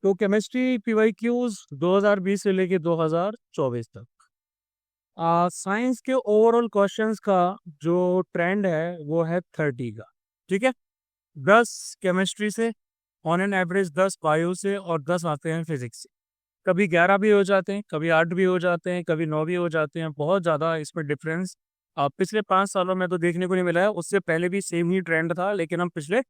तो chemistry PYQs 2020 से लेके 2024 तक। साइंस के ओवरऑल क्वेश्चंस का जो ट्रेंड है वो है 30 का। ठीक है, 10 केमिस्ट्री से, ऑन एन एवरेज 10 बायो से, और 10 आते हैं फिजिक्स से। कभी 11 भी हो जाते हैं, कभी 8 भी हो जाते हैं, कभी 9 भी हो जाते हैं। बहुत ज़्यादा इसमें डिफरेंस पिछले 5 सालों में तो देखने को नहीं मिला है। उससे पहले भी सेम ही ट्रेंड था, लेकिन हम पिछले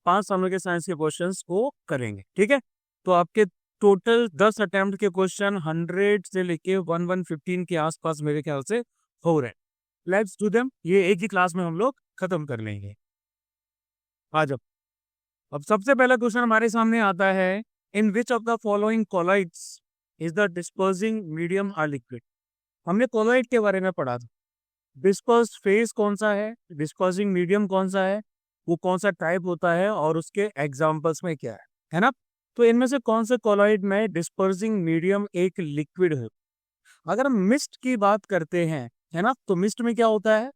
5 सालों के साइंस के क्वेश्चंस को करेंगे। ठीक है, तो आपके टोटल 10 अटेम्प्ट के क्वेश्चन 100 से लेके 1115 के आसपास मेरे ख्याल से हो रहे हैं। लेट्स डू देम, ये एक ही क्लास में हम लोग खत्म कर लेंगे। आ जाओ। अब सबसे पहला क्वेश्चन हमारे सामने आता है, in which of the following colloids is the dispersing medium are liquid. हमने कोलॉइड के बारे में पढ़ा था। डिस्पर्स फेज कौन सा है, डिस्पर्सिंग मीडियम कौन सा है, वो कौन सा टाइप होता है, और उसके एग्जाम्पल्स में क्या है ना। तो इनमें से कौन से कोलॉइड में डिस्पर्सिंग मीडियम एक लिक्विड है। अगर हम मिस्ट की बात करते हैं, है ना, तो मिस्ट में क्या होता है।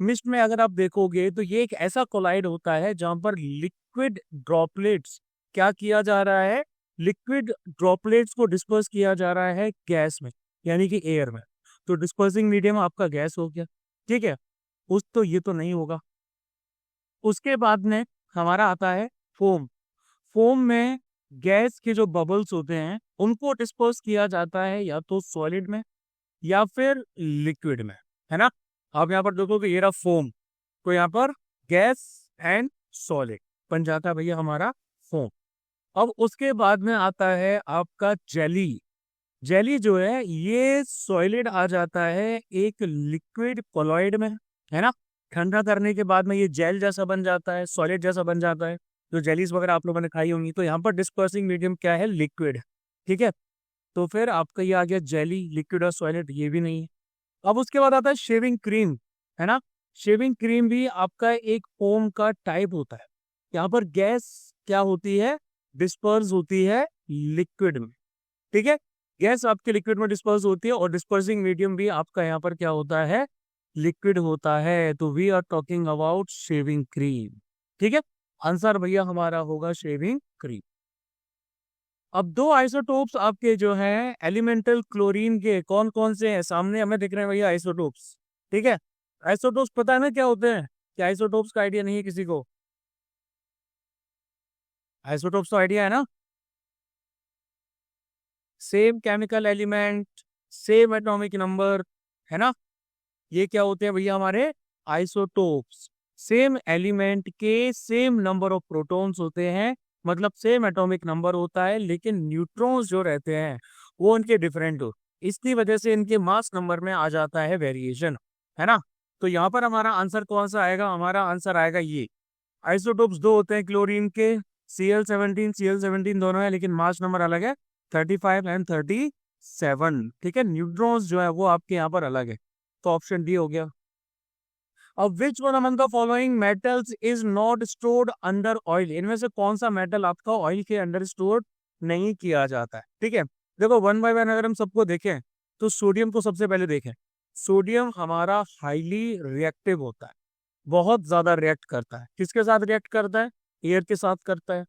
मिस्ट में अगर आप देखोगे तो ये एक ऐसा कोलाइड होता है जहां पर लिक्विड ड्रॉपलेट्स क्या किया जा रहा है, लिक्विड ड्रॉपलेट्स को डिस्पर्स किया जा रहा है गैस में, यानी कि एयर में। तो डिस्पर्सिंग मीडियम आपका गैस हो गया। ठीक है, उस तो ये तो नहीं होगा। उसके बाद में हमारा आता है फोम। फोम में गैस के जो बबल्स होते हैं उनको डिस्पर्स किया जाता है या तो सॉलिड में या फिर लिक्विड में, है ना। आप यहाँ पर देखोगे ये रहा फोम, तो यहाँ पर गैस एंड सॉलिड बन जाता है भैया हमारा फोम। अब उसके बाद में आता है आपका जेली। जेली जो है ये सॉलिड आ जाता है एक लिक्विड कोलॉइड में, है ना। ठंडा करने के बाद में ये जेल जैसा बन जाता है, सॉलिड जैसा बन जाता है। जो जेलीज वगैरह आप लोगों ने खाई होंगी, तो यहाँ पर डिस्पर्सिंग मीडियम क्या है, लिक्विड। ठीक है, तो फिर आपका ये आ गया जेली, लिक्विड और सॉलिड, ये भी नहीं है। अब उसके बाद आता है शेविंग क्रीम, है ना। शेविंग क्रीम भी आपका एक फोम का टाइप होता है। यहाँ पर गैस क्या होती है, डिस्पर्स होती है लिक्विड में। ठीक है, गैस आपके लिक्विड में डिस्पर्स होती है, और डिस्पर्सिंग मीडियम भी आपका यहाँ पर क्या होता है, लिक्विड होता है। तो we are talking about shaving cream. ठीक है, आंसर भैया हमारा होगा शेविंग क्रीम। अब दो आइसोटोप्स आपके जो हैं एलिमेंटल क्लोरीन के, कौन कौन से हैं, सामने हमें दिख रहे हैं भैया आइसोटोप्स। ठीक है, आइसोटोप्स पता है ना क्या होते हैं, क्या आइसोटोप्स का आइडिया नहीं है किसी को। आइसोटोप्स तो आइडिया है ना, same chemical element, same atomic number, है ना। ये क्या होते हैं भैया हमारे आइसोटोप्स। सेम एलिमेंट के सेम नंबर ऑफ प्रोटॉन्स होते हैं, मतलब सेम एटॉमिक नंबर होता है, लेकिन न्यूट्रॉन्स जो रहते हैं वो उनके डिफरेंट हो। इसकी वजह से इनके मास नंबर में आ जाता है वेरिएशन, है ना। तो यहाँ पर हमारा आंसर कौन सा आएगा, हमारा आंसर आएगा ये। आइसोटोप्स दो होते हैं क्लोरीन के, Cl17 दोनों है, लेकिन मास नंबर अलग है, 35 एंड 37। ठीक है, न्यूट्रॉन्स जो है वो आपके यहाँ पर अलग है। तो ऑप्शन डी हो गया। अब विच one among the following metals is not stored under oil. इनमें से कौन सा मेटल आपका ऑयल के अंडर स्टोर नहीं किया जाता है। ठीक है, देखो वन बाय वन अगर हम सबको देखें तो सोडियम को सबसे पहले देखें। सोडियम हमारा हाईली रिएक्टिव होता है, बहुत ज्यादा रिएक्ट करता है। किसके साथ रिएक्ट करता है, एयर के साथ करता है,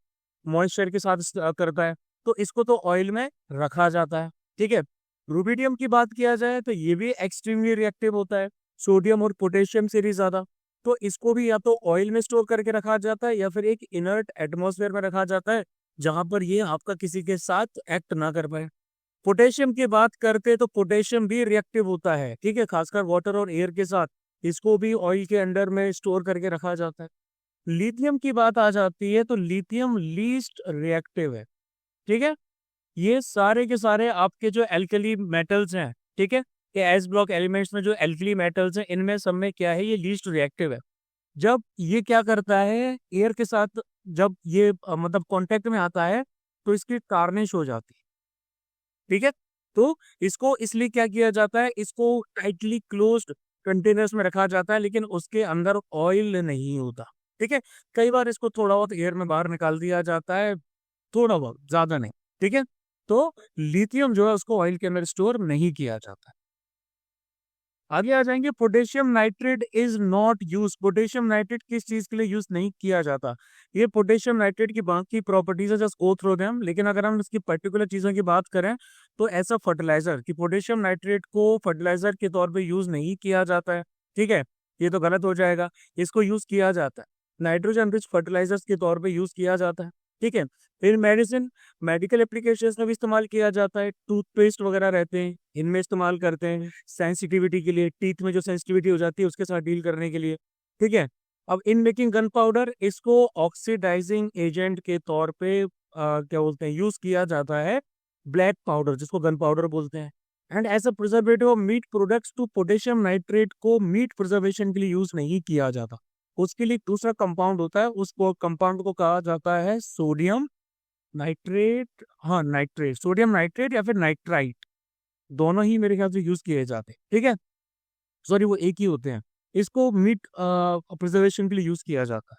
मॉइस्चर के साथ करता है। तो इसको तो ऑयल में रखा जाता है। ठीक है, रुबिडियम की बात किया जाए तो ये भी एक्सट्रीमली रिएक्टिव होता है, सोडियम और पोटेशियम से भी ज्यादा। तो इसको भी या तो ऑयल में स्टोर करके रखा जाता है या फिर एक इनर्ट एटमॉस्फेयर में रखा जाता है, जहां पर ये आपका किसी के साथ एक्ट ना कर पाए। पोटेशियम की बात करते हैं तो पोटेशियम भी रिएक्टिव होता है, ठीक है, खासकर वाटर और एयर के साथ। इसको भी ऑयल के अंडर में स्टोर करके रखा जाता है। लिथियम की बात आ जाती है तो लिथियम लीस्ट रिएक्टिव है। ठीक है, ये सारे के सारे आपके जो एल्कली मेटल्स हैं, ठीक है, ये एस ब्लॉक एलिमेंट्स में जो एल्कली मेटल्स हैं, इनमें सब में क्या है, ये लीस्ट रिएक्टिव है। जब ये क्या करता है, एयर के साथ जब ये मतलब कांटेक्ट में आता है तो इसकी टार्निश हो जाती है। ठीक है, तो इसको इसलिए क्या किया जाता है, इसको टाइटली क्लोज्ड कंटेनर्स में रखा जाता है, लेकिन उसके अंदर ऑयल नहीं होता। ठीक है, कई बार इसको थोड़ा बहुत एयर में बाहर निकाल दिया जाता है, थोड़ा बहुत, ज्यादा नहीं। ठीक है, तो लिथियम जो है उसको ऑयल के अंदर स्टोर नहीं किया जाता। आगे आ जाएंगे, potassium nitrate is not use. Potassium nitrate किस चीज के लिए यूज नहीं किया जाता? ये पोटेशियम नाइट्रेट की बाकी प्रॉपर्टीज है, जस्ट गो थ्रू देम, लेकिन अगर हम इसकी पर्टिकुलर चीजों की बात करें तो ऐसा फर्टिलाइजर कि पोटेशियम नाइट्रेट को फर्टिलाइजर के तौर पे यूज नहीं किया जाता है, ठीक है, ये तो गलत हो जाएगा। इसको यूज किया जाता है नाइट्रोजन रिच फर्टिलाइजर्स के तौर पे यूज किया जाता है, ठीक है। फिर मेडिसिन, मेडिकल एप्लीकेशंस में भी इस्तेमाल किया जाता है, टूथपेस्ट वगैरह रहते हैं इनमें इस्तेमाल करते हैं सेंसिटिविटी के लिए, टीथ में जो सेंसिटिविटी हो जाती है उसके साथ डील करने के लिए, ठीक है। अब इन मेकिंग गन पाउडर, इसको ऑक्सीडाइजिंग एजेंट के तौर पे क्या बोलते हैं, यूज किया जाता है ब्लैक पाउडर जिसको गन पाउडर बोलते हैं। And as a preservative of meat products to potassium nitrate को मीट प्रिजर्वेशन के लिए यूज नहीं किया जाता, उसके लिए दूसरा कंपाउंड होता है, उसको कंपाउंड को कहा जाता है सोडियम नाइट्रेट, हाँ नाइट्रेट, सोडियम नाइट्रेट या फिर नाइट्राइट, दोनों ही मेरे ख्याल से यूज किए जाते हैं, ठीक है। सॉरी वो एक ही होते हैं, इसको मीट प्रिजर्वेशन के लिए यूज किया जाता है।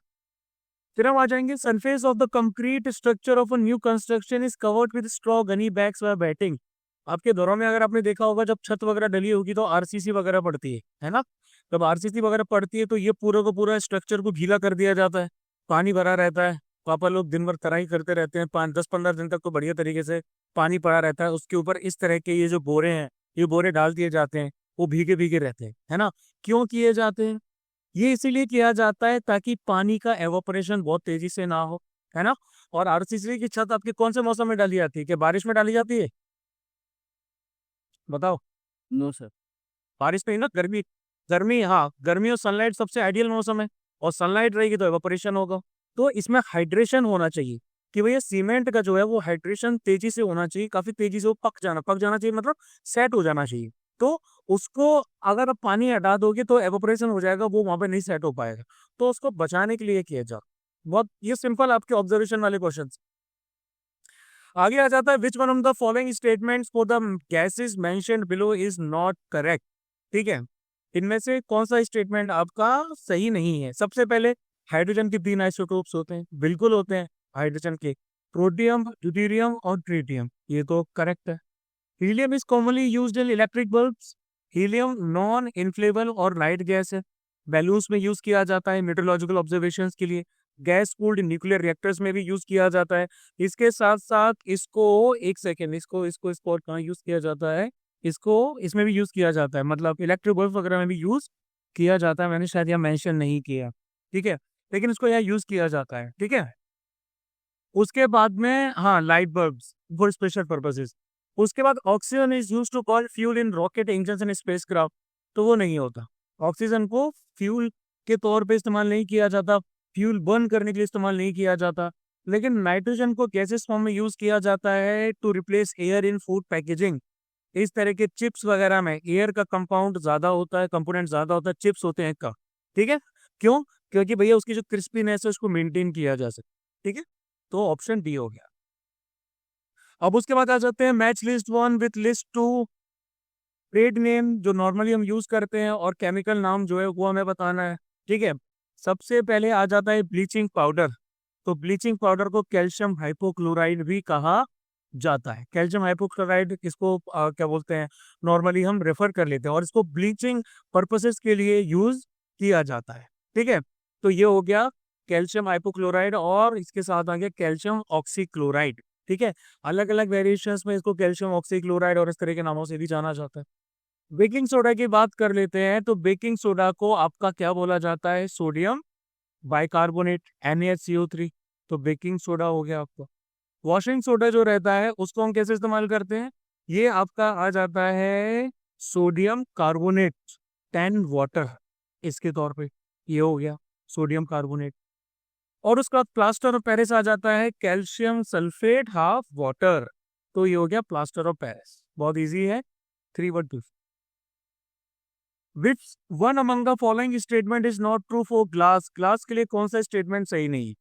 फिर हम आ जाएंगे, surface of the concrete structure of a new construction is covered with straw Ghani bags व बैटिंग। आपके दौरों में अगर आपने देखा होगा जब छत वगैरह डली होगी तो आरसीसी वगैरह पड़ती है ना। जब आरसीसी वगैरह पड़ती है तो ये पूरा का पूरा स्ट्रक्चर को गीला कर दिया जाता है, पानी भरा रहता है, पापा लोग दिन भर तराई करते रहते हैं, 5-10-15 दिन तक तो बढ़िया तरीके से पानी पड़ा रहता है, उसके ऊपर इस तरह के ये जो बोरे हैं ये बोरे डाल दिए जाते हैं, वो भीगे भीगे रहते हैं, है ना। क्यों किए जाते हैं? ये इसीलिए किया जाता है ताकि पानी का एवोपरेशन बहुत तेजी से ना हो, है ना। और आरसीसी की छत आपके कौन से मौसम में डाली जाती है? कि बारिश में डाली जाती है? बताओ। नो सर, बारिश में ही ना, गर्मी, गर्मी, हाँ गर्मी और सनलाइट सबसे आइडियल मौसम है, और सनलाइट रहेगी तो एवोपरेशन होगा। तो इसमें हाइड्रेशन होना चाहिए कि भैया सीमेंट का जो है वो हाइड्रेशन तेजी से होना चाहिए, काफी तेजी से वो पक जाना चाहिए, मतलब सेट हो जाना चाहिए। तो उसको अगर आप पानी हटा दोगे तो एवोपरेशन हो जाएगा, वो वहां पे नहीं सेट हो पाएगा, तो उसको बचाने के लिए किया जाए। बहुत ये सिंपल आपके ऑब्जर्वेशन वाले क्वेश्चन। आगे आ जाता है, which one of the following statements for the gases mentioned below is not correct, ठीक है। इनमें से कौन सा स्टेटमेंट आपका सही नहीं है? सबसे पहले, हाइड्रोजन के 3 आइसोटोप्स होते हैं, बिल्कुल होते हैं हाइड्रोजन के, प्रोटियम, ड्यूटेरियम और ट्रिटियम, ये तो करेक्ट है। Helium is commonly used in electric bulbs. Helium non inflammable और लाइट गैस है, बैलून्स में यूज किया जाता है मेट्रोलॉजिकल ऑब्जर्वेशंस के लिए, गैस कूल्ड न्यूक्लियर रिएक्टर्स में भी यूज किया जाता है। इसके साथ साथ इसको, एक सेकेंड, इसको और कहाँ यूज किया जाता है? इसको इसमें भी यूज किया जाता है, मतलब इलेक्ट्रिक बल्ब वगैरह में भी यूज किया जाता है, मैंने शायद यहाँ मेंशन नहीं किया, ठीक है, लेकिन इसको यहाँ यूज किया जाता है, ठीक है। उसके बाद में, हाँ light bulbs for special purposes. उसके बाद oxygen is used to burn fuel in rocket engine and spacecraft, तो वो नहीं होता, ऑक्सीजन को फ्यूल के तौर पे इस्तेमाल नहीं किया जाता, फ्यूल बर्न करने के लिए इस्तेमाल नहीं किया जाता। लेकिन नाइट्रोजन को गैसेस फॉर्म में यूज किया जाता है to replace air in food packaging. इस तरह के चिप्स वगैरह में एयर का कंपाउंड ज्यादा होता है, कंपोनेंट ज्यादा होता है, चिप्स होते हैं का, ठीक है। क्यों? क्योंकि भैया उसकी जो क्रिस्पीनेस है उसको मेंटेन किया जा सके, ठीक है। तो ऑप्शन डी हो गया। अब उसके बाद आ जाते हैं, match list 1 with list 2। Trade name जो नॉर्मली हम यूज करते हैं और केमिकल नाम जो है वो हमें बताना है, ठीक है। सबसे पहले आ जाता है ब्लीचिंग पाउडर। तो ब्लीचिंग पाउडर को कैल्शियम हाइपोक्लोराइड भी कहा जाता है। कैल्शियम हाइपोक्लोराइड इसको क्या बोलते हैं, नॉर्मली हम रेफर कर लेते हैं, और इसको ब्लीचिंग पर्पसेस के लिए यूज किया जाता है, ठीक है। तो ये हो गया कैल्शियम हाइपोक्लोराइड, और इसके साथ आ गया कैल्शियम ऑक्सीक्लोराइड, ठीक है। अलग अलग वेरिएशंस में इसको कैल्शियम ऑक्सीक्लोराइड और इस तरह के नामों से भी जाना जाता है। बेकिंग सोडा की बात कर लेते हैं, तो बेकिंग सोडा को आपका क्या बोला जाता है? सोडियम बाइकार्बोनेट, NaHCO3, तो बेकिंग सोडा हो गया आपका। वॉशिंग सोडा जो रहता है उसको हम कैसे इस्तेमाल करते हैं? ये आपका आ जाता है सोडियम कार्बोनेट 10 वाटर, इसके तौर पे ये हो गया सोडियम कार्बोनेट। और उसका प्लास्टर ऑफ पेरिस आ जाता है कैल्शियम सल्फेट हाफ वाटर, तो ये हो गया प्लास्टर ऑफ पेरिस। बहुत इजी है, 3 1 2। विच one among the following statement is not true for glass? Glass के लिए कौन सा स्टेटमेंट सही नहीं?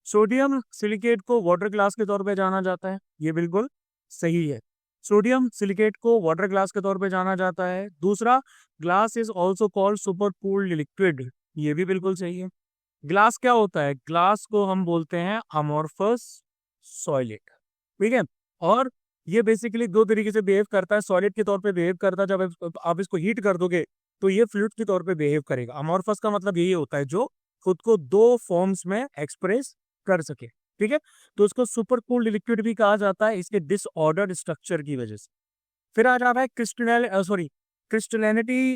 सोडियम सिलिकेट को वाटर ग्लास के तौर पे जाना जाता है, ये बिल्कुल सही है। सोडियम सिलिकेट को वाटर ग्लास के तौर पे जाना जाता है। दूसरा, glass is also called super cooled liquid, ये भी बिल्कुल सही है। ग्लास क्या होता है? ग्लास को हम बोलते हैं अमोर्फस सॉलिड, ठीक है। और ये बेसिकली 2 तरीके से बिहेव करता है, सॉलिड के तौर पे बिहेव करता है, जब आप इसको हीट कर दोगे तो ये फ्लूइड के तौर पे बिहेव करेगा। अमॉर्फस का मतलब यही होता है जो खुद को दो फॉर्म्स में एक्सप्रेस कर सके, ठीक है। तो इसको सुपर कूल्ड लिक्विड भी कहा जाता है इसके डिसऑर्डर्ड स्ट्रक्चर की वजह से। फिर आ जा रहा है crystallinity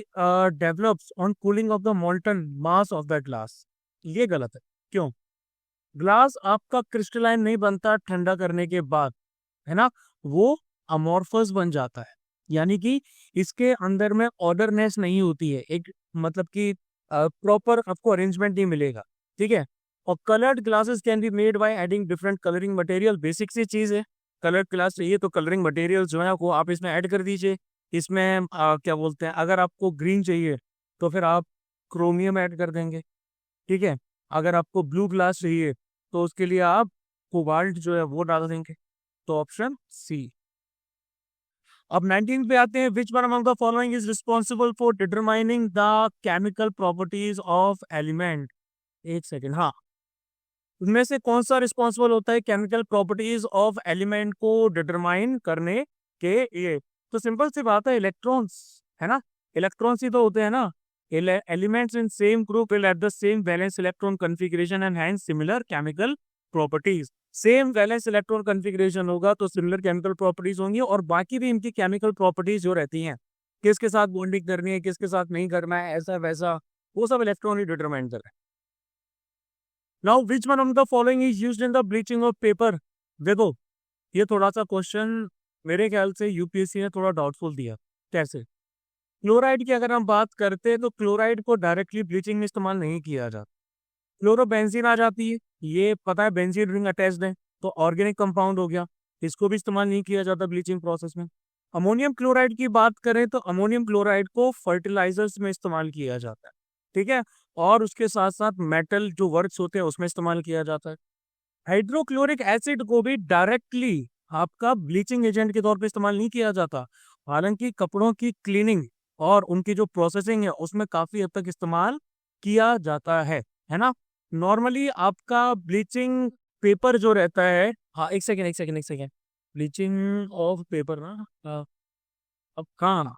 develops on cooling of the molten mass of the glass. ये गलत है। क्यों? ग्लास आपका क्रिस्टलाइन नहीं बनता ठंडा करने के बाद, है ना, वो अमॉर्फस बन जाता है, यानी कि इसके अंदर में ऑर्डरनेस नहीं होती है, एक मतलब कि प्रॉपर आपको अरेंजमेंट नहीं मिलेगा, ठीक है। और coloured glasses can be made by adding different colouring material. Basic सी चीज है, कलर्ड ग्लास चाहिए तो कलरिंग मटेरियल जो है वो आप इसमें ऐड कर दीजिए। इसमें क्या बोलते हैं, अगर आपको ग्रीन चाहिए तो फिर आप क्रोमियम ऐड कर देंगे, ठीक है। अगर आपको ब्लू ग्लास चाहिए तो उसके लिए आप कोबाल्ट जो है वो डाल देंगे। तो ऑप्शन सी। अब 19 पे आते हैं। विच one among the following is responsible for determining the chemical properties of element. एक सेकेंड, हाँ, उनमें से कौन सा रिस्पॉन्सिबल होता है केमिकल प्रॉपर्टीज ऑफ एलिमेंट को डिटरमाइन करने के लिए? तो सिंपल सी बात है, इलेक्ट्रॉन्स, है ना। इलेक्ट्रॉन्स ही तो होते हैं ना। Elements in same group will have the same valence electron configuration and hence similar chemical properties. Same valence electron configuration होगा तो सिमिलर केमिकल प्रॉपर्टीज होंगी, और बाकी भी इनकी केमिकल प्रॉपर्टीज जो रहती हैं, किसके साथ बॉन्डिंग करनी है, किसके साथ नहीं करना है, ऐसा वैसा, वो सब इलेक्ट्रॉन ही डिटरमाइन कर रहे हैं। Now which one of the following is used in the bleaching of paper? देखो, ये थोड़ा सा क्वेश्चन मेरे ख्याल से यूपीएससी ने थोड़ा डाउटफुल दिया। कैसे? क्लोराइड की अगर हम बात करते हैं तो क्लोराइड को डायरेक्टली ब्लीचिंग में इस्तेमाल नहीं किया जाता। क्लोरोबेंजीन आ जाती है, ये पता है बेंजीन रिंग अटैच्ड है तो ऑर्गेनिक कंपाउंड हो गया, इसको भी इस्तेमाल नहीं किया जाता ब्लीचिंग प्रोसेस में। अमोनियम क्लोराइड की बात करें तो अमोनियम क्लोराइड को फर्टिलाइजर्स में इस्तेमाल किया जाता है, ठीक है, और उसके साथ साथ मेटल जो वर्क्स होते हैं उसमें इस्तेमाल किया जाता है। हाइड्रोक्लोरिक एसिड को भी डायरेक्टली आपका ब्लीचिंग एजेंट के तौर पे इस्तेमाल नहीं किया जाता, हालांकि कपड़ों की क्लीनिंग और उनकी जो प्रोसेसिंग है उसमें काफी हद तक इस्तेमाल किया जाता है ना। नॉर्मली आपका ब्लीचिंग पेपर जो रहता है, हाँ एक सेकेंड एक सेकेंड एक सेकेंड, ब्लीचिंग ऑफ पेपर ना, अब कहाँ,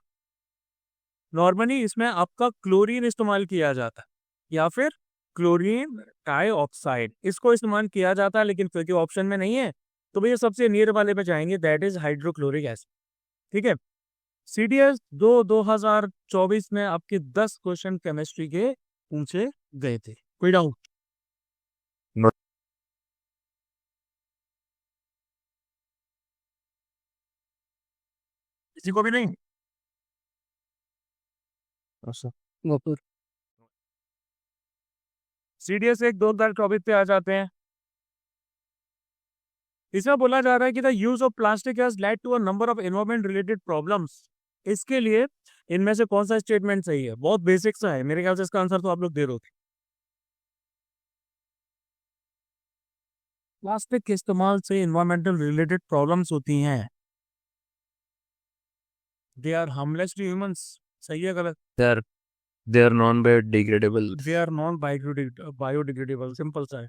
नॉर्मली इसमें आपका क्लोरीन इस्तेमाल किया जाता है या फिर क्लोरीन डाइऑक्साइड, इसको इस्तेमाल किया जाता है, लेकिन क्योंकि ऑप्शन में नहीं है तो भैया सबसे नियर वाले पे जाएंगे, दैट इज हाइड्रोक्लोरिक एसिड, ठीक है। सीडीएस 2024 में आपके 10 क्वेश्चन केमिस्ट्री के पूछे गए थे, कोई डाउट? किसी को भी नहीं? अच्छा, सीडीएस 2024 पे आ जाते हैं। इसमें बोला जा रहा है कि the use of plastic has led to a number of environment related problems. इसके लिए इनमें से कौन सा स्टेटमेंट सही है? बहुत बेसिक सा है, मेरे ख्याल से इसका आंसर तो आप लोग दे रहे हो। प्लास्टिक के इस्तेमाल से एनवायरमेंटल रिलेटेड प्रॉब्लम्स होती हैं, they are harmless to humans. सही है गलत? They are they are non-biodegradable. They are non biodegradable, simple सा है।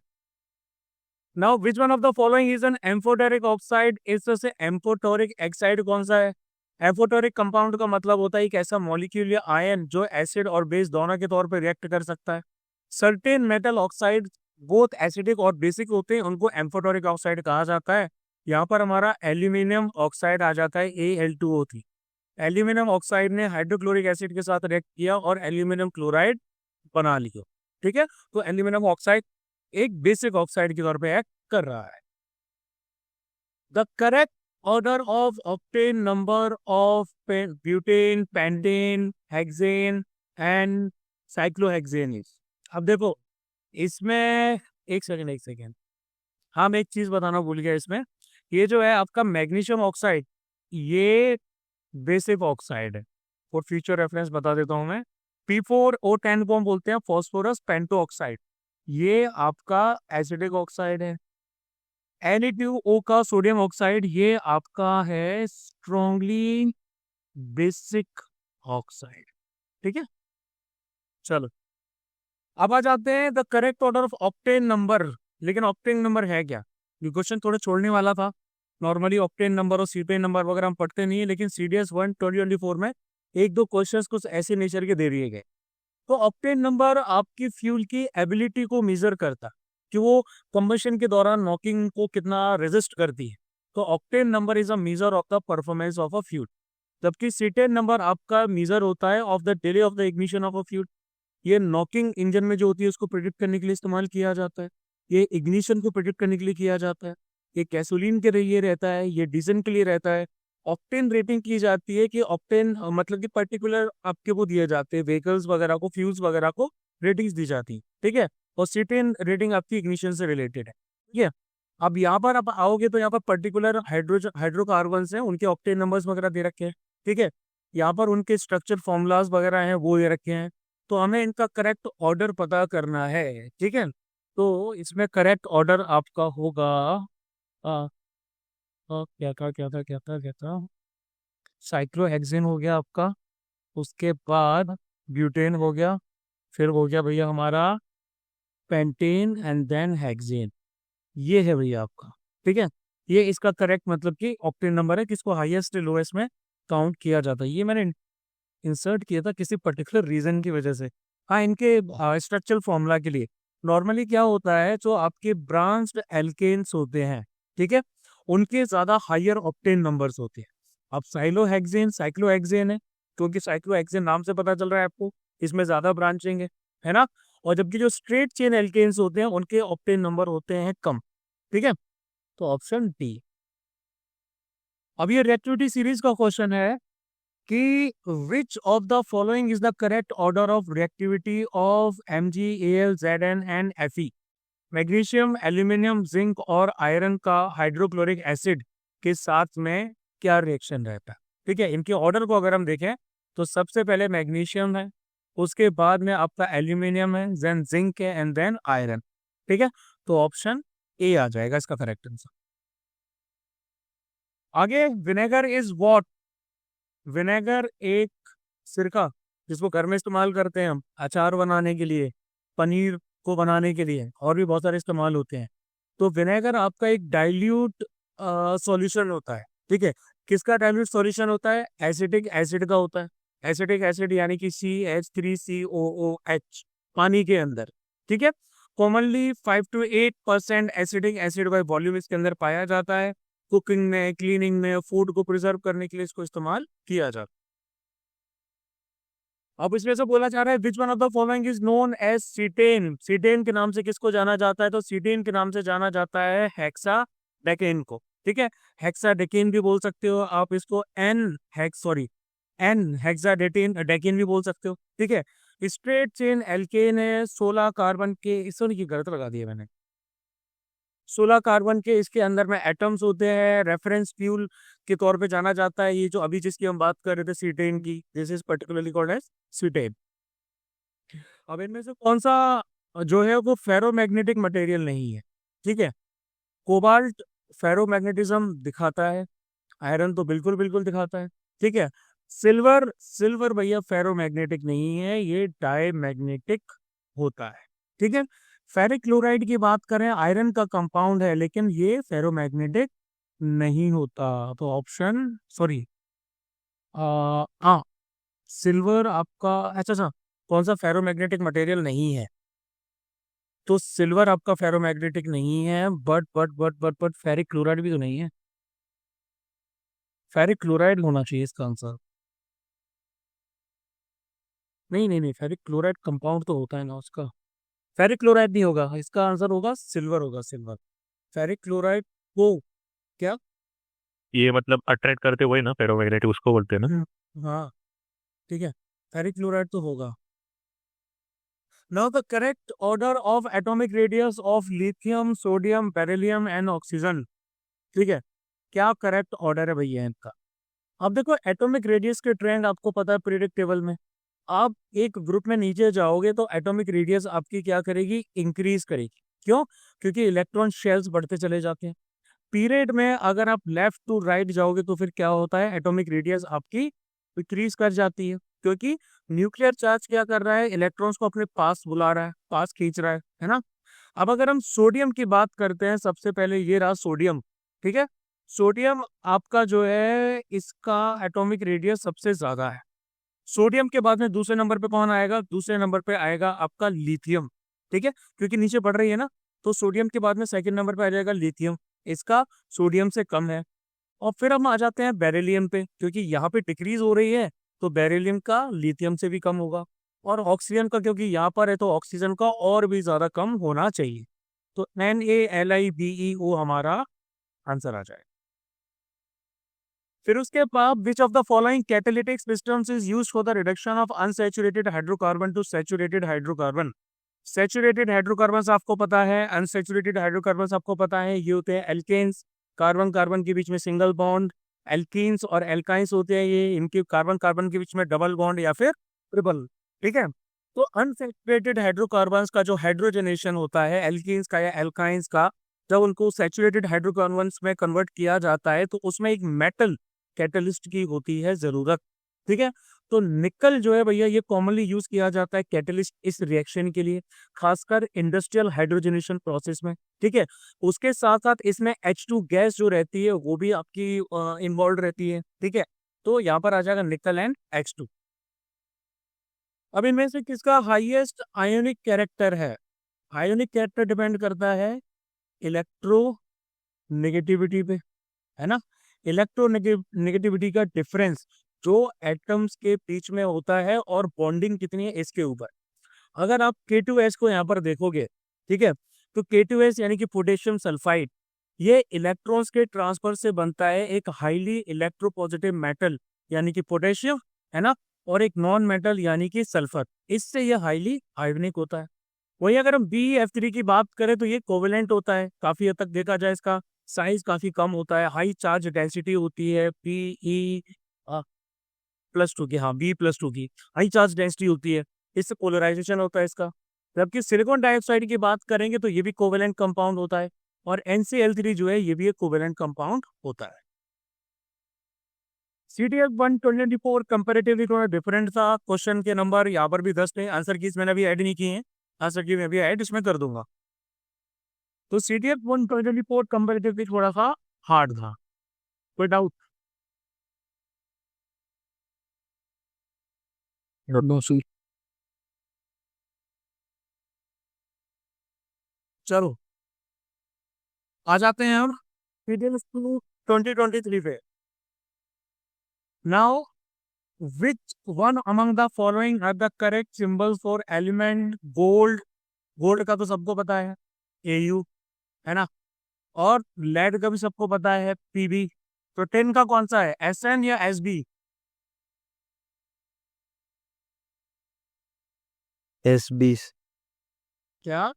Now which one of the following is an amphoteric oxide? इसमें से एम्फोटेरिक ऑक्साइड कौन सा है? एम्फोटेरिक कंपाउंड का मतलब होता है एक ऐसा मॉलिक्यूल या आयन जो एसिड और बेस दोनों के तौर पर रिएक्ट कर सकता है। Certain metal oxide both acidic और बेसिक होते हैं, उनको एम्फोटेरिक ऑक्साइड कहा जाता है। यहाँ पर हमारा एल्यूमिनियम ऑक्साइड आ जाता है, Al2O3। एल्यूमिनियम ऑक्साइड ने हाइड्रोक्लोरिक एसिड के साथ रिएक्ट किया और एल्यूमिनियम क्लोराइड बना लिया, ठीक है। तो एल्यूमिनियम ऑक्साइड एक बेसिक ऑक्साइड के तौर पे एक्ट कर रहा है। The correct order of octane number of butane, pentane, hexane and cyclohexane is. अब देखो इसमें, एक सेकेंड, हाँ मैं एक चीज बताना भूल गया इसमें, ये जो है आपका मैग्नीशियम ऑक्साइड, ये बेसिक ऑक्साइड है। और फ्यूचर रेफरेंस बता देता हूं मैं, P4O10 को हम बोलते हैं फॉस्फोरस पेंटो ऑक्साइड, ये आपका एसिडिक ऑक्साइड है। Na2O का सोडियम ऑक्साइड, ये आपका है स्ट्रॉन्गली बेसिक ऑक्साइड, ठीक है। चलो अब आ जाते हैं the correct order of octane number. लेकिन ऑक्टेन नंबर है क्या? ये क्वेश्चन थोड़ा छोड़ने वाला था। नॉर्मली ऑक्टेन नंबर और सीटेन नंबर वगैरह हम पढ़ते नहीं है, लेकिन CDS 1 2024 में एक दो क्वेश्चंस कुछ ऐसे नेचर के दे दिए गए। तो ऑक्टेन नंबर आपकी फ्यूल की एबिलिटी को मेजर करता कि वो कंबशन के दौरान नॉकिंग को कितना रेजिस्ट करती है। तो octane number is a measure of the performance of a fuel, जबकि सीटेन नंबर आपका मेजर होता है of the delay of the ignition of a fuel. ये नॉकिंग इंजन में जो होती है उसको प्रिडिक्ट करने के लिए इस्तेमाल किया जाता है, ये इग्निशन को प्रिडिक्ट करने के लिए किया जाता है, ये गैसोलीन के लिए रहता है, ये डीजल के लिए रहता है। ऑक्टेन रेटिंग की जाती है कि ऑक्टेन मतलब कि पर्टिकुलर आपके वो दिए जाते हैं व्हीकल्स वगैरह को, फ्यूल्स वगैरह को रेटिंग्स दी जाती है, ठीक है। और सीटेन रेटिंग आपकी इग्निशन से रिलेटेड है, ठीक है। अब यहाँ पर आप आओगे तो यहाँ पर पर्टिकुलर हाइड्रोकार्बन्स हैं, उनके ऑक्टेन नंबर्स वगैरह दे रखे हैं, ठीक है। यहाँ पर उनके स्ट्रक्चर फॉर्मूलाज वगैरह हैं वो दे रखे हैं। तो हमें इनका करेक्ट ऑर्डर पता करना है, ठीक है। तो इसमें करेक्ट ऑर्डर आपका होगा क्या था, साइक्लोहेक्सेन हो गया आपका, उसके बाद ब्यूटेन हो गया, फिर हो गया भैया हमारा पेंटेन एंड देन हेक्सेन। ये है भैया आपका, ठीक है। ये इसका करेक्ट मतलब कि ऑक्टेन नंबर है, किसको हाईएस्ट लोएस्ट में काउंट किया जाता है। ये मैंने इंसर्ट किया था किसी पर्टिकुलर रीजन की वजह से। हाँ, इनके स्ट्रक्चरल फॉर्मूला के लिए नॉर्मली क्या होता है, जो आपके ब्रांच्ड एल्केन्स होते हैं, ठीक है, उनके ज्यादा हायर ऑक्टेन नंबर्स होते हैं। अब साइक्लोहेक्सेन साइक्लोहेक्सेन है क्योंकि साइक्लोहेक्सेन नाम से पता चल रहा है आपको, इसमें ज्यादा ब्रांचिंग है ना। और जबकि जो स्ट्रेट चेन एल्केन्स होते हैं उनके ऑक्टेन नंबर होते हैं कम, ठीक है। तो ऑप्शन डी। अब ये रिएक्टिविटी सीरीज का क्वेश्चन है कि which of the following is the correct order of reactivity of MgAl Zn and Fe। Magnesium, aluminium, zinc और आयरन का हाइड्रोक्लोरिक एसिड के साथ में क्या रिएक्शन रहता है, ठीक है। इनके ऑर्डर को अगर हम देखें तो सबसे पहले मैग्नीशियम है, उसके बाद में आपका एल्यूमिनियम है, देन जिंक है एंड देन आयरन, ठीक है। तो ऑप्शन ए आ जाएगा इसका करेक्ट आंसर। आगे, विनेगर इज व्हाट। विनेगर एक सिरका जिसको घर में इस्तेमाल करते हैं हम अचार बनाने के लिए, पनीर को बनाने के लिए, और भी बहुत सारे इस्तेमाल होते हैं। तो विनेगर आपका एक डाइल्यूट सॉल्यूशन होता है, ठीक है। किसका डाइल्यूट सॉल्यूशन होता है, एसिटिक एसिड का होता है। एसिटिक एसिड यानी कि CH3COOH पानी के अंदर, ठीक है। Commonly 5 to 8% acetic acid by volume इसके अंदर पाया जाता है। कुकिंग में, क्लीनिंग में, फूड को प्रिजर्व करने के लिए इसको इस्तेमाल किया जाता है। अब इसमें से बोला जा रहा है which one of the following is known as cetane. Cetane के नाम से किसको जाना जाता है, तो सीटेन के नाम से जाना जाता है हेक्सा डेकेन को, ठीक है। हेक्सा डेकेन भी बोल सकते हो आप इसको, एन हेक्साडेटेन डेकेन भी बोल सकते हो, ठीक है। स्ट्रेट चेन एल्केन है, 16 कार्बन के, इसको की गलत लगा दिया मैंने, 16 कार्बन के इसके अंदर में एटम्स होते हैं। रेफरेंस फ्यूल के तौर पे जाना जाता है ये जो अभी जिसकी हम बात कर रहे थे सीटेन की, this is particularly called as cetane. अब इनमें से कौन सा जो है वो फेरोमैग्नेटिक मटेरियल नहीं है, ठीक है। कोबाल्ट फेरोमैग्नेटिज्म दिखाता है, आयरन तो बिल्कुल बिल्कुल दिखाता है, ठीक है। सिल्वर सिल्वर भैया फेरोमैग्नेटिक नहीं है, ये डायमैग्नेटिक होता है, ठीक है। फेरिक क्लोराइड की बात करें, आयरन का कंपाउंड है लेकिन ये फेरोमैग्नेटिक नहीं होता। तो ऑप्शन सॉरी हाँ, सिल्वर आपका अच्छा अच्छा, कौन सा फेरोमैग्नेटिक मटेरियल नहीं है, तो सिल्वर आपका फेरोमैग्नेटिक नहीं है, बट फेरिक क्लोराइड भी तो नहीं है। फेरिक क्लोराइड होना चाहिए इसका आंसर। नहीं नहीं नहीं, फेरिक क्लोराइड कंपाउंड तो होता है ना उसका, फेरिक क्लोराइड नहीं होगा, इसका आंसर होगा सिल्वर, होगा सिल्वर। फेरिक क्लोराइड को क्या, ये मतलब अट्रैक्ट करते हुए ना फेरोमैग्नेटिक उसको बोलते हैं ना। हाँ, ठीक है, फेरिक क्लोराइड तो होगा। Now the correct order of atomic radius of lithium, sodium, beryllium and oxygen, ठीक है। क्या करेक्ट ऑर्डर है भैया इनका। अब देखो एटॉमिक रेडियस के ट्रेंड आपको पता है पीरियोडिक टेबल में, आप एक ग्रुप में नीचे जाओगे तो एटॉमिक रेडियस आपकी क्या करेगी, इंक्रीज करेगी। क्यों, क्योंकि इलेक्ट्रॉन शेल्स बढ़ते चले जाते हैं। पीरियड में अगर आप लेफ्ट टू राइट जाओगे तो फिर क्या होता है, एटॉमिक रेडियस आपकी डिक्रीज कर जाती है, क्योंकि न्यूक्लियर चार्ज क्या कर रहा है, इलेक्ट्रॉन्स को अपने पास बुला रहा है, पास खींच रहा है ना। अब अगर हम सोडियम की बात करते हैं, सबसे पहले ये रहा सोडियम, ठीक है। सोडियम आपका जो है इसका एटॉमिक रेडियस सबसे ज्यादा है, सोडियम के बाद में दूसरे नंबर पे कौन आएगा? दूसरे नंबर पे आएगा आपका लिथियम। ठीक है, क्योंकि नीचे बढ़ रही है ना, तो सोडियम के बाद में सेकंड नंबर पे आ जाएगा लिथियम। इसका सोडियम से कम है। और फिर हम आ जाते हैं बेरिलियम पे, क्योंकि यहाँ पे डिक्रीज हो रही है, तो बेरिलियम का लिथियम से भी कम होगा। और ऑक्सीजन का, क्योंकि यहाँ पर है, तो ऑक्सीजन का और भी ज्यादा कम होना चाहिए। तो NaLiBeO हमारा आंसर आ जाएगा। फिर उसके बाद which of the following catalytic systems is used for the reduction of unsaturated hydrocarbon to saturated hydrocarbon? Saturated hydrocarbon आपको पता है, अनसैचुरेटेड हाइड्रोकार्बन आपको पता है, ये होते हैं एल्केन्स, कार्बन कार्बन के बीच में सिंगल बॉन्ड। एल्कीन्स और एल्काइंस होते हैं ये, इनके कार्बन कार्बन के बीच में डबल बॉन्ड या फिर ट्रिपल। ठीक है, तो अनसैचुरेटेड हाइड्रोकार्बन्स का जो हाइड्रोजनेशन होता है एल्कीन्स का या एल्काइंस का, जब उनको सैचुरेटेड हाइड्रोकार्बन्स में कन्वर्ट किया जाता है, तो उसमें एक मेटल कैटलिस्ट की होती है जरूरत। ठीक है, तो निकल जो है भैया, ये कॉमनली यूज किया जाता है कैटलिस्ट इस रिएक्शन के लिए, खासकर इंडस्ट्रियल हाइड्रोजनेशन प्रोसेस में। ठीक है, उसके साथ साथ इसमें H2 गैस जो रहती है वो भी आपकी इन्वॉल्व रहती है। ठीक है, तो यहाँ पर आ जाएगा निकल एंड H2। अब इनमें से किसका हाईएस्ट आयोनिक कैरेक्टर है? आयोनिक कैरेक्टर डिपेंड करता है इलेक्ट्रो नेगेटिविटी पे, है ना। इलेक्ट्रो नेगेटिविटी का डिफरेंस जो एटम्स के बीच में होता है और बॉन्डिंग कितनी है इसके ऊपर। अगर आप K2S को यहाँ पर देखोगे, ठीक है, तो K2S यानी कि पोटेशियम सल्फाइड, ये इलेक्ट्रॉन्स के ट्रांसफर से बनता है एक हाईली इलेक्ट्रोपॉजिटिव मेटल यानी कि पोटेशियम, है ना, और एक नॉन मेटल यानी कि सल्फर। इससे ये हाईली आयोनिक होता है। वही अगर हम BeF3 की बात करें तो ये कोवेलेंट होता है, काफी हद तक देखा जाए इसका साइज काफी कम होता है, हाई चार्ज डेंसिटी होती है, Be+2 की, हाँ B+2 की हाई चार्ज डेंसिटी होती है, इससे पोलराइजेशन होता है इसका। जबकि सिलिकॉन डाइऑक्साइड की बात करेंगे तो ये भी कोवेलेंट कंपाउंड होता है, और NaCl3 जो है ये भी एक कोवेलेंट कंपाउंड होता है। CTF124 कंपेरेटिवली थोड़ा डिफरेंट था, क्वेश्चन के नंबर यहाँ पर भी 10 थे, आंसर कीज मैंने अभी ऐड नहीं किए हैं, आंसर की मैं अभी ऐड इसमें कर दूंगा। तो CTF124 कंपेरेटिवली थोड़ा सा हार्ड था, कोई डाउट? No sir. चलो आ जाते हैं हम CTF 2023 पे। Now which one among the following are the correct symbols for element gold? Gold का तो सबको पता है AU, है ना, और लेड का भी सबको पता है PB। तो 10 का कौन सा है, SN या SB? S20। क्या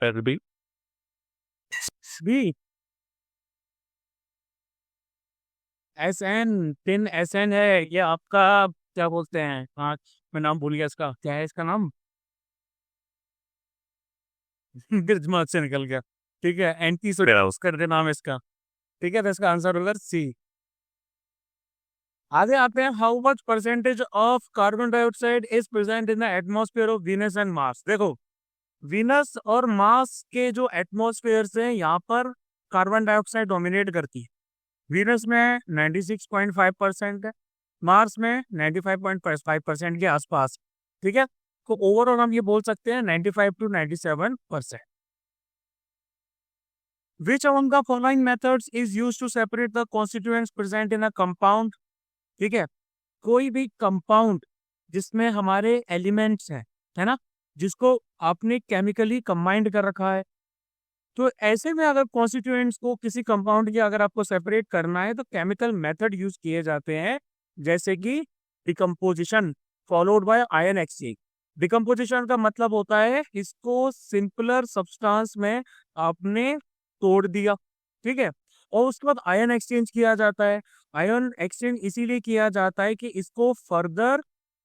SB। B? SN, 10 SN है ये आपका, क्या बोलते हैं, हाँ मैं नाम भूल गया इसका, क्या है इसका नाम? दिमाग से निकल गया। ठीक है, एंटी सोडियम करके नाम है इसका। ठीक है, तो इसका आंसर होगा C। आगे आते हैं, how much percentage of carbon dioxide is present in the atmosphere of Venus and Mars? देखो, वीनस और मार्स के जो एटमॉस्फेयर हैं यहाँ पर कार्बन डाइऑक्साइड डोमिनेट करती है। वीनस में 96.5% है, मार्स में 95.5% के आसपास। ठीक है, तो ओवरऑल हम ये बोल सकते हैं 95 to 97%। Which among the following methods is used to separate the constituents present in a compound? ठीक है, कोई भी कंपाउंड जिसमें हमारे एलिमेंट्स हैं, है ना, जिसको आपने केमिकली कंबाइंड कर रखा है, तो ऐसे में अगर कॉन्स्टिट्यूएंट्स को किसी कंपाउंड के अगर आपको सेपरेट करना है तो केमिकल मेथड यूज किए जाते हैं, जैसे कि decomposition followed by ion exchange. Decomposition का मतलब होता है इसको सिंपलर सब्सटेंस में आपने तोड़ दिया, ठीक है, और उसके बाद आयन एक्सचेंज किया जाता है। आयन एक्सचेंज इसीलिए किया जाता है कि इसको फर्दर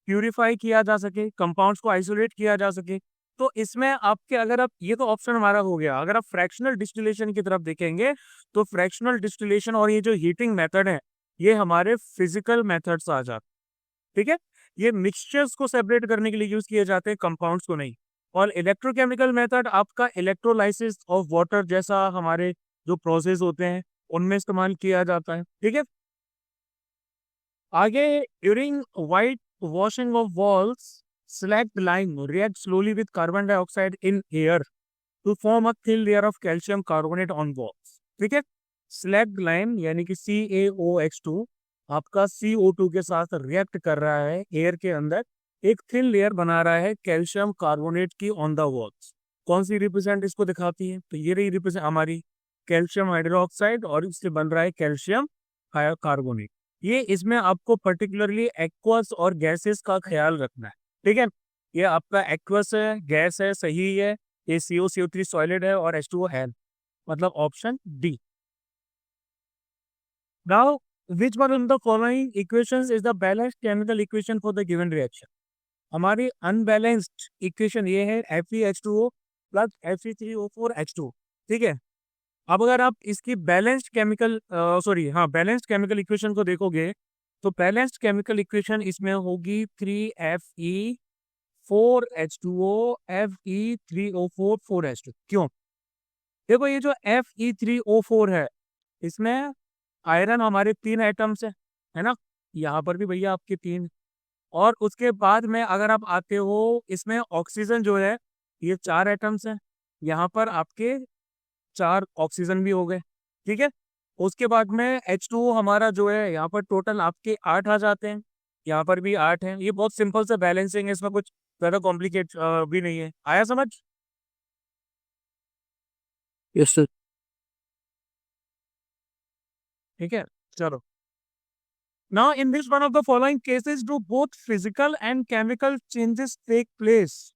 प्यूरिफाई किया जा सके, कंपाउंड्स को आइसोलेट किया जा सके। तो इसमें आपके, अगर आप, ये तो ऑप्शन हमारा हो गया, अगर आप फ्रैक्शनल डिस्टिलेशन की तरफ देखेंगे तो फ्रैक्शनल डिस्टिलेशन और ये जो हीटिंग मेथड है ये हमारे फिजिकल मेथड्स आ जाते, ठीक है, ये मिक्सचर्स को सेपरेट करने के लिए यूज किए जाते हैं, कंपाउंड्स को नहीं। और इलेक्ट्रोकेमिकल मेथड आपका इलेक्ट्रोलाइसिस ऑफ वाटर जैसा हमारे जो प्रोसेस होते हैं उनमें इस्तेमाल किया जाता है, ठीक है। आगे, during white washing of walls, slacked lime reacts slowly with carbon dioxide in air to form a thin layer of calcium carbonate on walls. ठीक है, स्लैग्ड लाइम यानी कि CaOH2 आपका CO2 के साथ रिएक्ट कर रहा है एयर के अंदर, एक थिन लेयर बना रहा है कैल्शियम कार्बोनेट की ऑन द वॉल्स। कौन सी रिप्रेजेंट इसको दिखाती है? तो ये रही रिप्रेजेंट हमारी कैल्शियम हाइड्रोक्साइड और इससे बन रहा है कैल्शियम कार्बोनेट। ये इसमें आपको पर्टिकुलरली एक्वस और गैसेस का ख्याल रखना है। ठीक है, ये आपका एक्वस है, गैस है, सही है, ये CO3 सॉलिड है और H2O है, मतलब option D. Now which one of the following equations is the balanced chemical equation for the given reaction? हमारी अनबैलेंस्ड इक्वेशन ये है FeH2O प्लस Fe3O4H2। ठीक है, अब अगर आप इसकी balanced chemical balanced chemical equation को देखोगे तो बैलेंस्ड केमिकल इक्वेशन इसमें होगी 3Fe4H2O Fe3O4 4H2। क्यों? देखो ये जो Fe3O4 है इसमें आयरन हमारे 3 एटम्स है ना, यहाँ पर भी भैया आपके 3, और उसके बाद में अगर आप आते हो इसमें ऑक्सीजन जो है ये 4 एटम्स हैं, यहाँ पर आपके 4 ऑक्सीजन भी हो गए। ठीक है, उसके बाद में H2O हमारा जो है यहाँ पर टोटल आपके 8 आ जाते हैं, यहाँ पर भी 8 हैं। ये बहुत सिंपल से बैलेंसिंग है, इसमें कुछ ज़्यादा कॉम्प्लिकेट भी नहीं है। आया समझ? Yes sir. ठीक है, चलो। Now in this one of the following cases do both physical and chemical changes take place?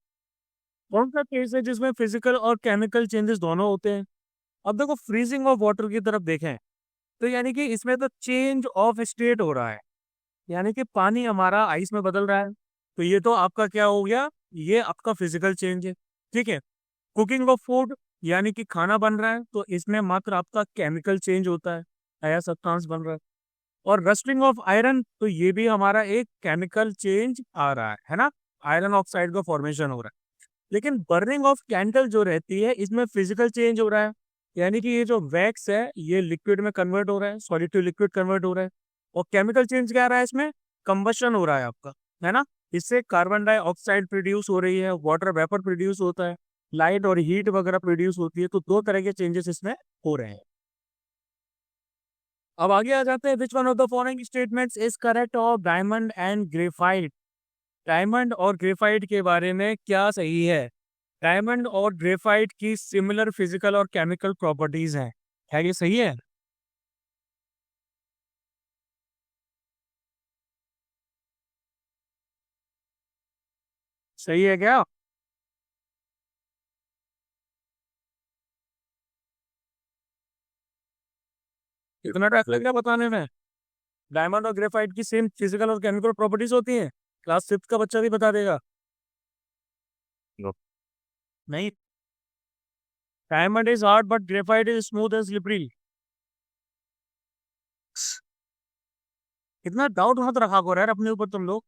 कौन सा केस है जिसमें फिजिकल और केमिकल चेंजेस दोनों होते हैं? अब देखो फ्रीजिंग ऑफ वाटर की तरफ देखें तो यानी कि इसमें तो चेंज ऑफ स्टेट हो रहा है, यानी कि पानी हमारा आइस में बदल रहा है, तो ये तो आपका क्या हो गया, ये आपका फिजिकल चेंज है। ठीक है, कुकिंग ऑफ फूड यानी कि खाना बन रहा है तो इसमें मात्र आपका केमिकल चेंज होता है, नया सब्सटेंस बन रहा है। और रस्टिंग ऑफ आयरन तो ये भी हमारा एक केमिकल चेंज आ रहा है ना, आयरन ऑक्साइड का फॉर्मेशन हो रहा है। लेकिन बर्निंग ऑफ कैंडल जो रहती है इसमें फिजिकल चेंज हो रहा है, यानी कि ये जो वैक्स है ये लिक्विड में कन्वर्ट हो रहा है, सॉलिड टू लिक्विड कन्वर्ट हो रहा है। और केमिकल चेंज क्या आ रहा है इसमें? कंबशन हो रहा है आपका, है ना, इससे कार्बन डाइऑक्साइड प्रोड्यूस हो रही है, वाटर वेपर प्रोड्यूस होता है, लाइट और हीट वगैरह प्रोड्यूस होती है। तो 2 तरह के चेंजेस इसमें हो रहे हैं। अब आगे आ जाते हैं, विच one of the following statements is correct of diamond and graphite? Diamond और ग्रेफाइट के बारे में क्या सही है? डायमंड और ग्रेफाइट की सिमिलर फिजिकल और केमिकल प्रॉपर्टीज हैं, क्या ये सही है? सही है क्या? कितना टाइम लगेगा बताने में? डायमंड और ग्रेफाइट की सेम फिजिकल और केमिकल प्रॉपर्टीज होती हैं, क्लास 5 का बच्चा भी बता देगा। No. नहीं, diamond is hard but graphite is smooth and slippery. इतना डाउट मत रखा करो यार अपने ऊपर तुम लोग।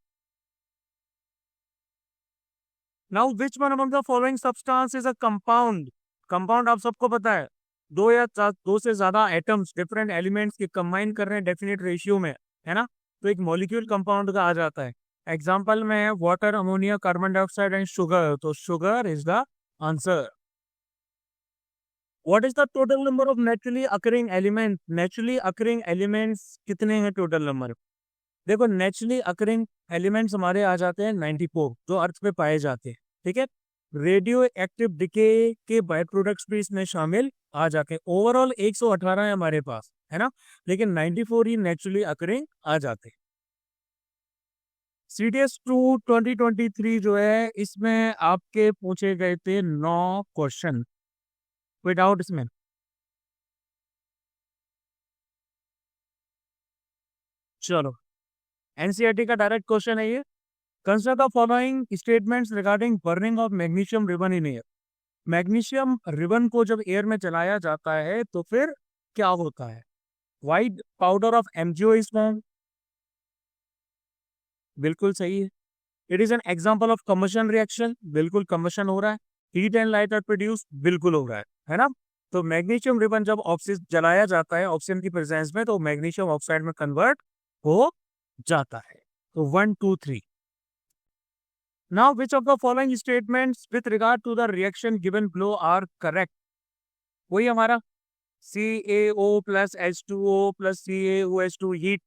Now which one among the following substance is a compound? Compound आप सबको पता है, 2 से ज्यादा एटम्स डिफरेंट एलिमेंट्स के कंबाइन कर रहे हैं डेफिनेट रेशियो में, है ना, तो एक मॉलिक्यूल कंपाउंड का आ जाता है। एग्जांपल में है water, ammonia, carbon dioxide and sugar, तो sugar is the answer. What is the total number of naturally occurring element? Naturally occurring elements कितने हैं टोटल नंबर? देखो नेचुरली अकरिंग एलिमेंट्स हमारे आ जाते हैं 94 जो अर्थ पे पाए जाते हैं। ठीक है, रेडियो एक्टिव डिके के बाय प्रोडक्ट्स भी इसमें शामिल आ जाते हैं। ओवरऑल 118 है हमारे पास, है ना, लेकिन 94 ही नेचुरली अकरिंग आ जाते हैं। CDS 2 2023 जो है इसमें आपके पूछे गए थे 9 क्वेश्चन, कोई डाउट इसमें? चलो, एनसीईआरटी का डायरेक्ट क्वेश्चन है ये। Consider the following statements regarding burning of magnesium ribbon in air. Magnesium ribbon को जब एयर में जलाया जाता है तो फिर क्या होता है? White powder of MgO is form, बिल्कुल सही है। It is an example of combustion reaction, बिल्कुल कम्बशन हो रहा है। Heat and light are produce, बिल्कुल हो रहा है ना। तो मैग्नीशियम रिबन जब ऑक्सीजन जलाया जाता है ऑक्सीजन की प्रेजेंस में तो मैग्नीशियम ऑक्साइड में कन्वर्ट हो जाता है। तो 1 2 3। Now which of the following statements with regard to the reaction given below are correct? वही हमारा CaO plus H2O plus CaOH2 heat,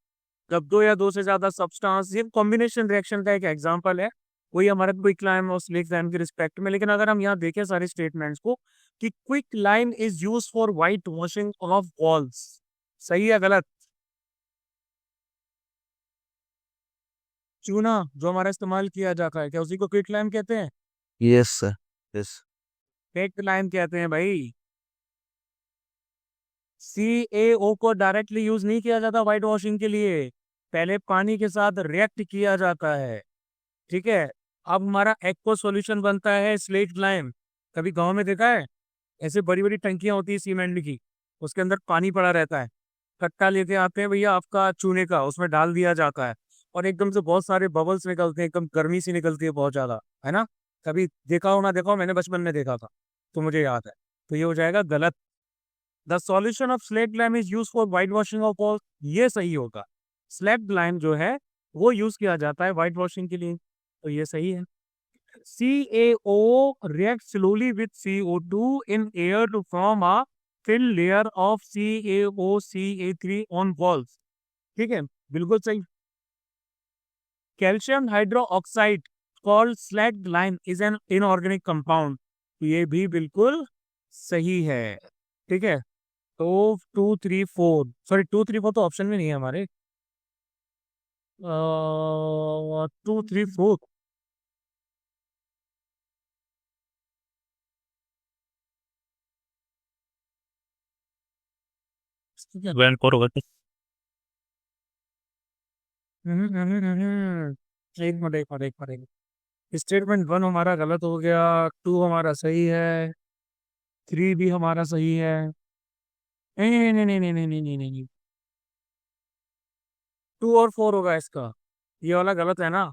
जब दो या दो से ज्यादा सब्सटेंस, ये कॉम्बिनेशन रिएक्शन का एक एग्जांपल है। वही हमारा क्विक लाइम और स्लिक लाइम के रिस्पेक्ट में। लेकिन अगर हम यहाँ देखें सारे स्टेटमेंट्स को कि quick lime is use for white washing of walls, सही है गलत? चूना जो हमारा इस्तेमाल किया जाता है, क्या उसी को क्विक लाइम कहते हैं? Yes, sir. Yes. Fake lime कहते हैं भाई। CaO को डायरेक्टली यूज नहीं किया जाता व्हाइट वॉशिंग के लिए, पहले पानी के साथ रिएक्ट किया जाता है। ठीक है, अब हमारा एक्वा सॉल्यूशन बनता है स्लेट लाइम। कभी गांव में देखा है? ऐसे बड़ी बड़ी टंकियां होती है सीमेंट की, उसके अंदर पानी पड़ा रहता है, कट्टा लेके आते हैं भैया आपका चूने का, उसमें डाल दिया जाता है और एकदम से बहुत सारे बबल्स निकलते हैं, एकदम गर्मी सी निकलती है बहुत ज्यादा, है ना? कभी देखा हो ना देखा हो, मैंने बचपन में देखा था तो मुझे याद है। तो ये हो जाएगा गलत। The solution of slate lime is use for white washing of wall, ये सही होगा। स्लेट लाइम जो है वो यूज किया जाता है व्हाइट वॉशिंग के लिए, तो ये सही है। CaO reacts slowly with CO2 in air to form a thin layer of CaOCa3 on walls। ठीक है, बिल्कुल सही। Calcium hydroxide called slag lime is an inorganic compound, ये भी बिल्कुल सही है। ठीक है, तो 2 3 4, सॉरी 2 3 4 तो ऑप्शन में नहीं है हमारे। 2 3 4 वैन 4 होगा। एक मिनट एक मिनट एक मिनट, स्टेटमेंट 1 हमारा गलत हो गया, 2 हमारा सही है, 3 भी हमारा सही है। नहीं नहीं नहीं नहीं नहीं नहीं नहीं नहीं नहीं नहीं, 2 और 4 होगा इसका, ये वाला गलत है ना।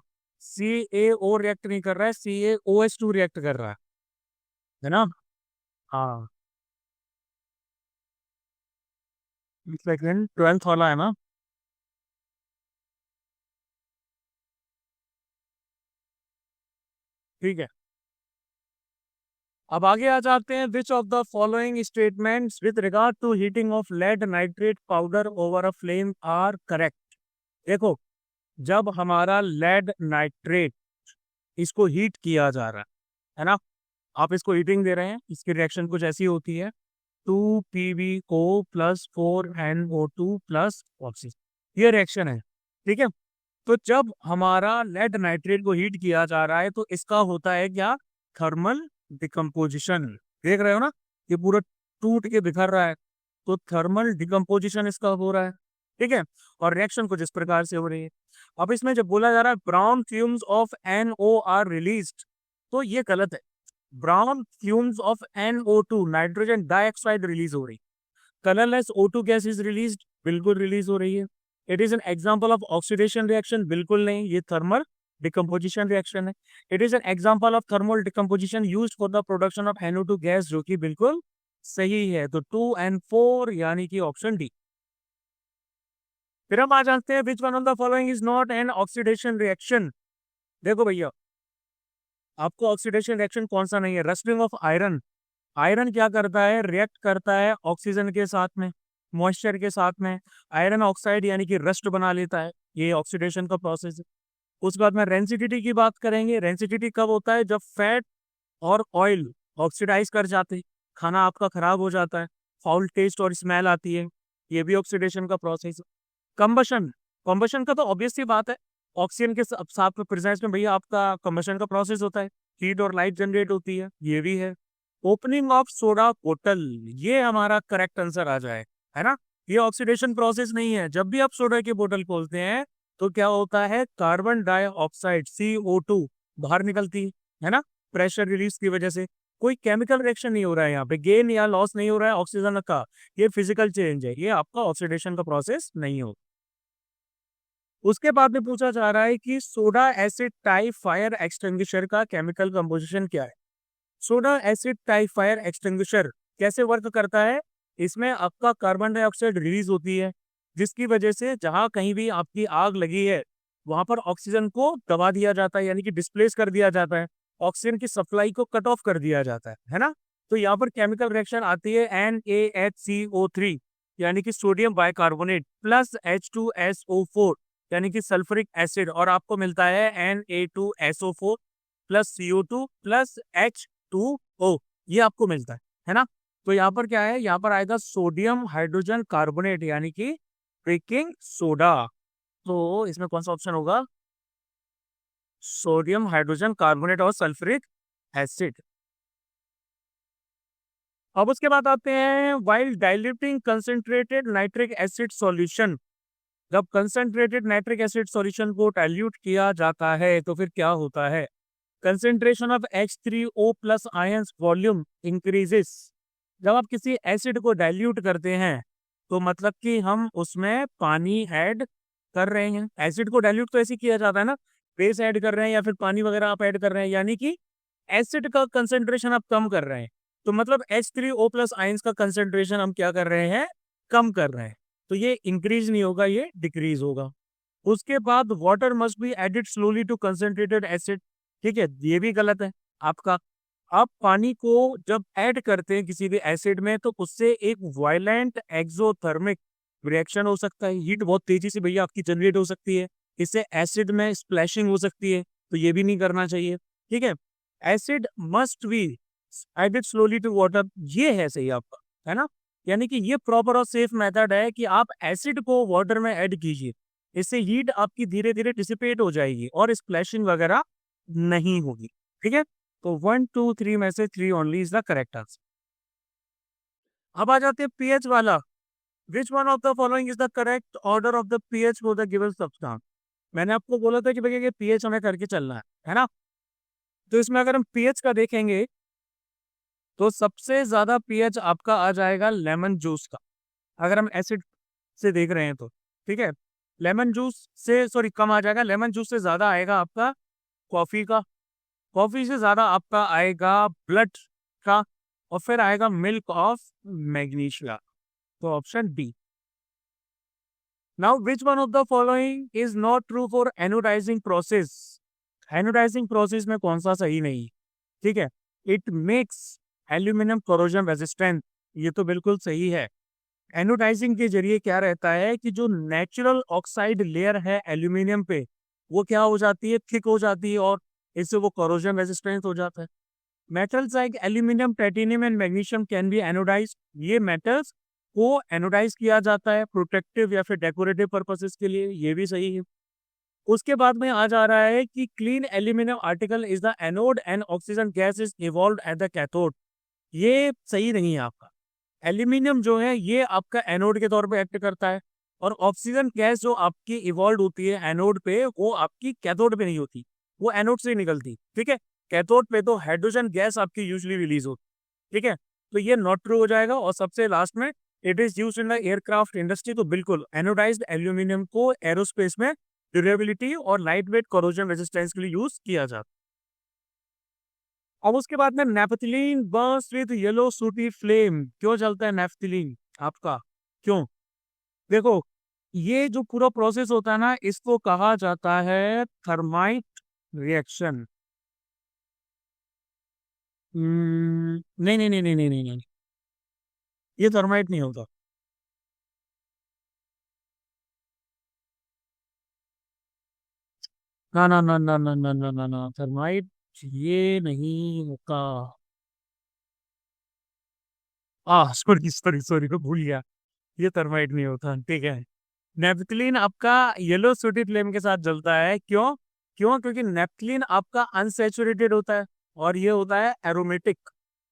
CaO रिएक्ट नहीं कर रहा है, CaOH2 रिएक्ट कर रहा है ना? हाँ, सेकंड 12th वाला है ना? ठीक है, अब आगे आ जाते हैं। Which of the following statements with regard to heating of lead nitrate powder over a flame are correct? देखो, जब हमारा लेड नाइट्रेट, इसको हीट किया जा रहा है ना, आप इसको हीटिंग दे रहे हैं, इसकी रिएक्शन कुछ ऐसी होती है, 2PbO plus 4NO2 plus oxygen, ये रिएक्शन है। ठीक है, तो जब हमारा लेड नाइट्रेट को हीट किया जा रहा है तो इसका होता है क्या? Thermal decomposition. देख रहे हो ना, ये पूरा टूट के बिखर रहा है, तो थर्मल डिकम्पोजिशन इसका हो रहा है। ठीक है, और रिएक्शन कुछ इस प्रकार से हो रही है। अब इसमें जब बोला जा रहा है brown fumes of NO are released, तो ये गलत है। Brown fumes of NO2 nitrogen dioxide release हो रही, colourless O2 gas is released, बिल्कुल रिलीज हो रही है। It is an example of oxidation reaction, बिल्कुल नहीं, ये थर्मल डिकम्पोजिशन रिएक्शन है। It is an example of thermal decomposition used for the production of NO2 gas, जो कि बिल्कुल सही है। तो 2 और 4 यानी कि ऑप्शन डी। फिर हम आ जाते हैं विच one of the following is not an oxidation reaction. देखो भैया, आपको ऑक्सीडेशन रिएक्शन कौन सा नहीं है? Rusting of iron. आयरन क्या करता है? रिएक्ट करता है ऑक्सीजन के साथ में, मॉइस्चर के साथ में, आयरन ऑक्साइड यानी कि रस्ट बना लेता है, ये ऑक्सीडेशन का प्रोसेस है। उसके बाद में रेंसिडिटी की बात करेंगे। रेंसिडिटी कब होता है? जब फैट और ऑयल ऑक्सीडाइज कर जाते हैं, खाना आपका खराब हो जाता है, फाउल टेस्ट और स्मेल आती है, ये भी ऑक्सीडेशन का प्रोसेस है। कंबशन, कंबशन का तो ऑब्वियस सी बात है, ऑक्सीजन के साथ में प्रेजेंस में भैया आपका कंबशन का प्रोसेस होता है, हीट और लाइट जनरेट होती है, ये भी है। ओपनिंग ऑफ सोडा बोतल, ये हमारा करेक्ट आंसर आ जाए, है ना? ये ऑक्सीडेशन प्रोसेस नहीं है। जब भी आप सोडा की बोतल खोलते हैं तो क्या होता है? कार्बन डाइऑक्साइड CO2 बाहर निकलती है ना, प्रेशर रिलीज की वजह से। कोई केमिकल रिएक्शन नहीं हो रहा है यहाँ पे, गेन या लॉस नहीं हो रहा है ऑक्सीजन का, ये फिजिकल चेंज है, ये आपका ऑक्सीडेशन का प्रोसेस नहीं हो। उसके बाद में पूछा जा रहा है कि soda acid type fire extinguisher का केमिकल कंपोजिशन क्या है? Soda acid type fire extinguisher कैसे वर्क करता है? इसमें आपका कार्बन डाइऑक्साइड रिलीज होती है, जिसकी वजह से जहां कहीं भी आपकी आग लगी है वहां पर ऑक्सीजन को दबा दिया जाता है, यानी कि डिस्प्लेस कर दिया जाता है, ऑक्सीजन की सप्लाई को कट ऑफ कर दिया जाता है ना। तो यहाँ पर केमिकल रिएक्शन आती है NaHCO3 यानी कि सोडियम बाइकार्बोनेट प्लस H2SO4 यानी कि सल्फ्यूरिक एसिड, और आपको मिलता है Na2SO4 plus CO2 plus H2O, ये आपको मिलता है ना। तो यहाँ पर क्या है, यहाँ पर आएगा सोडियम हाइड्रोजन कार्बोनेट यानी कि बेकिंग सोडा। तो इसमें कौन सा ऑप्शन होगा, सोडियम हाइड्रोजन कार्बोनेट और सल्फ्यूरिक एसिड। अब उसके बाद आते हैं while diluting concentrated nitric acid solution. जब कंसंट्रेटेड नाइट्रिक एसिड सॉल्यूशन को डाइल्यूट किया जाता है तो फिर क्या होता है, concentration of H3O plus ions volume increases. जब आप किसी एसिड को डाइल्यूट करते हैं तो मतलब कि हम उसमें पानी ऐड कर रहे हैं। एसिड को डाइल्यूट तो ऐसे किया जाता है ना, बेस ऐड कर रहे हैं या फिर पानी वगैरह आप ऐड कर रहे हैं, यानी कि एसिड का कंसंट्रेशन आप कम कर रहे हैं। तो मतलब H3O प्लस आयंस का कंसंट्रेशन हम क्या कर रहे हैं, कम कर रहे हैं। तो ये इंक्रीज नहीं होगा, ये डिक्रीज होगा। उसके बाद water must be added slowly to concentrated acid, ठीक है, ये भी गलत है आपका। आप पानी को जब ऐड करते हैं किसी भी एसिड में तो उससे एक वायलेंट एक्सोथर्मिक रिएक्शन हो सकता है, हीट बहुत तेजी से भैया आपकी जनरेट हो सकती है, इससे एसिड में स्प्लैशिंग हो सकती है, तो ये भी नहीं करना चाहिए, ठीक है। Acid must be added slowly to water, ये है सही आपका, है ना। यानी कि ये प्रॉपर और सेफ मेथड है कि आप एसिड को वाटर में ऐड कीजिए, इससे हीट आपकी धीरे धीरे डिसिपेट हो जाएगी और स्प्लैशिंग वगैरह नहीं होगी, ठीक है। तो 1 2 3 में से 3 only is the correct answer. अब आ जाते हैं पीएच वाला। विच one of the following is the correct order of the pH for the given substance. मैंने आपको बोला था कि भैया ये पीएच हमें करके चलना है ना। तो इसमें अगर हम पीएच का देखेंगे तो सबसे ज्यादा पीएच आपका आ जाएगा लेमन जूस का, अगर हम एसिड से देख रहे हैं तो, ठीक है। लेमन जूस से सॉरी कम आ जाएगा, लेमन जूस से ज्यादा आएगा आपका कॉफी का, कॉफी से ज्यादा आपका आएगा ब्लड का, और फिर आएगा मिल्क ऑफ मैग्नीशिया। तो option D. Now which one of the following is not true for anodising process. Anodising process में कौन सा सही नहीं, ठीक है। It makes aluminium corrosion resistant, ये तो बिल्कुल सही है। एनोडाइजिंग के जरिए क्या रहता है कि जो नेचुरल ऑक्साइड लेयर है एल्यूमिनियम पे वो क्या हो जाती है, थिक हो जाती है, और इससे वो कोरोजन रेजिस्टेंट हो जाता है। Metals like aluminium, titanium and magnesium can be anodise, ये मेटल्स को एनोडाइज किया जाता है प्रोटेक्टिव या फिर डेकोरेटिव पर्पसेस के लिए, ये भी सही है। उसके बाद में आ जा रहा है कि clean aluminium article is the anode and oxygen gas is evolve at the cathode, ये सही नहीं है आपका। एल्यूमिनियम जो है ये आपका एनोड के तौर पे एक्ट करता है, और ऑक्सीजन गैस जो आपकी इवॉल्व होती है एनोड पे वो आपकी कैथोड पे नहीं होती, वो एनोड से निकलती, ठीक है। कैथोड पे तो हाइड्रोजन गैस आपकी यूजुअली रिलीज होती, ठीक है। तो ये नॉट ट्रू हो जाएगा। और सबसे लास्ट में it is used in the aircraft industry, तो बिल्कुल एनोडाइज्ड एल्यूमिनियम को एरोस्पेस में ड्यूरेबिलिटी और लाइट वेट कोरोजन रेजिस्टेंस के लिए यूज किया जाता है। अब उसके बाद में naphthalene burns with yellow sooty flame, क्यों जलता है नेपथिलीन आपका, क्यों, देखो ये जो पूरा प्रोसेस होता है ना इसको कहा जाता है थर्माइट रिएक्शन। नहीं नहीं नहीं नहीं नहीं नहीं नहीं, ये थर्माइट नहीं होता। ना ना ना ना ना ना ना ना ना, थर्माइट ये नहीं होता। सॉरी सॉरी सॉरी, मैं भूल गया, ये थर्माइट नहीं होता, ठीक है। नेपथलीन आपका येलो सूटी फ्लेम के साथ जलता है, क्यों, क्यों, क्योंकि नेपथलीन आपका अनसैचुरेटेड होता है और ये होता है एरोमेटिक,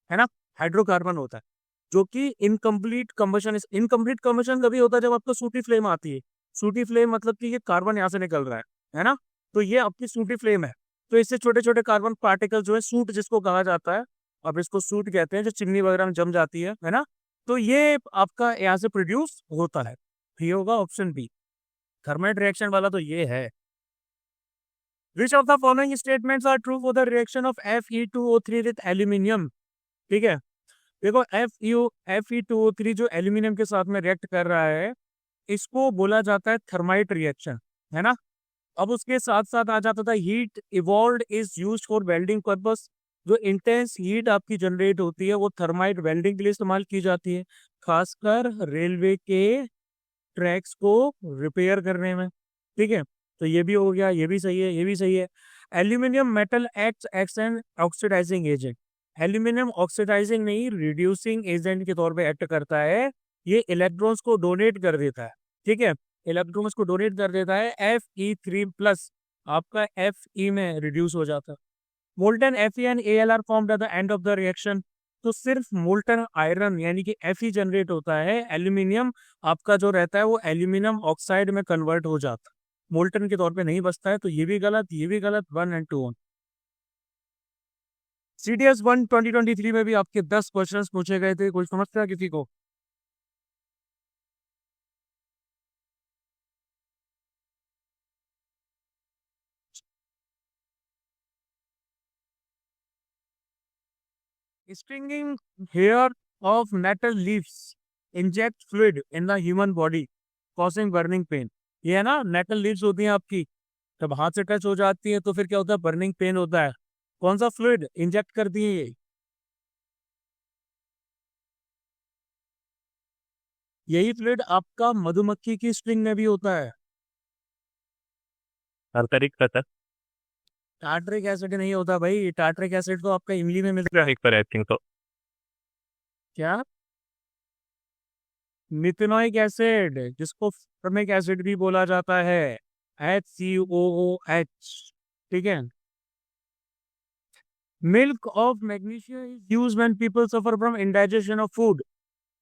है ना, हाइड्रोकार्बन होता है, जो कि इनकम्प्लीट कम्बशन। इनकम्प्लीट कम्बशन कभी होता है जब आपको सूटी फ्लेम आती है। सूटी फ्लेम मतलब कि ये कार्बन यहाँ से निकल रहा है ना, तो ये आपकी सूटी फ्लेम है। तो इससे छोटे छोटे कार्बन पार्टिकल जो है सूट जिसको कहा जाता है, अब इसको सूट कहते हैं, जो चिमनी वगैरह में जम जाती है ना, तो ये आपका यहाँ से प्रोड्यूस होता है। ये होगा ऑप्शन बी, थर्माइट रिएक्शन वाला तो ये है। Which of the following statements are true for the reaction of Fe2O3 with aluminium, ठीक है। देखो Fe2O3 जो एल्यूमिनियम के साथ में रिएक्ट कर रहा है इसको बोला जाता है थर्माइट रिएक्शन, है ना। अब उसके साथ साथ आ जाता था heat evolve is used for welding purpose. जो इंटेंस हीट आपकी जनरेट होती है वो थर्माइट वेल्डिंग के लिए इस्तेमाल की जाती है, खासकर रेलवे के ट्रैक्स को रिपेयर करने में। ठीक है, तो ये भी हो गया, ये भी सही है, ये भी सही है। Aluminium metal act as an oxidising agent. Aluminium oxidising नहीं, रिड्यूसिंग एजेंट के तौर पे एक्ट करता है। ये इलेक्ट्रॉन्स को डोनेट कर देता है। ठीक है, इलेक्ट्रॉन्स को डोनेट कर देता है। Fe3+ आपका Fe में रिड्यूस हो जाता है। Molten Fe and AlR formed at the end of the reaction. तो सिर्फ मोल्टन आयरन यानी कि Fe जनरेट होता है, एल्यूमिनियम आपका जो रहता है वो एल्यूमिनियम ऑक्साइड में कन्वर्ट हो जाता है, मोल्टन के तौर पे नहीं बचता है। तो ये भी गलत, ये भी गलत, 1 and 2 on। CDS 1 2023 में भी आपके 10 क्वेश्चंस पूछे गए थे, कोई समझता है किसी को? Stinging hair of nettle leaves inject fluid in the human body causing burning pain। ये है ना, नेटल लीव्स होती हैं आपकी, जब हाथ से टच हो जाती है तो फिर क्या होता है, बर्निंग पेन होता है। कौन सा फ्लूइड इंजेक्ट करती है ये? यही फ्लूइड आपका मधुमक्खी की स्ट्रिंग में भी होता है। टार्टरिक रहता टार्टरिक एसिड नहीं होता भाई, टार्टरिक एसिड तो आपका इमली में मिलता है। है एक पर आई थिंक तो। क्या? मिथेनोइक एसिड, जिसको फॉर्मिक एसिड भी बोला जाता है, HCOOH। ठीक है। Milk of magnesia is use when people suffer from indigestion of food.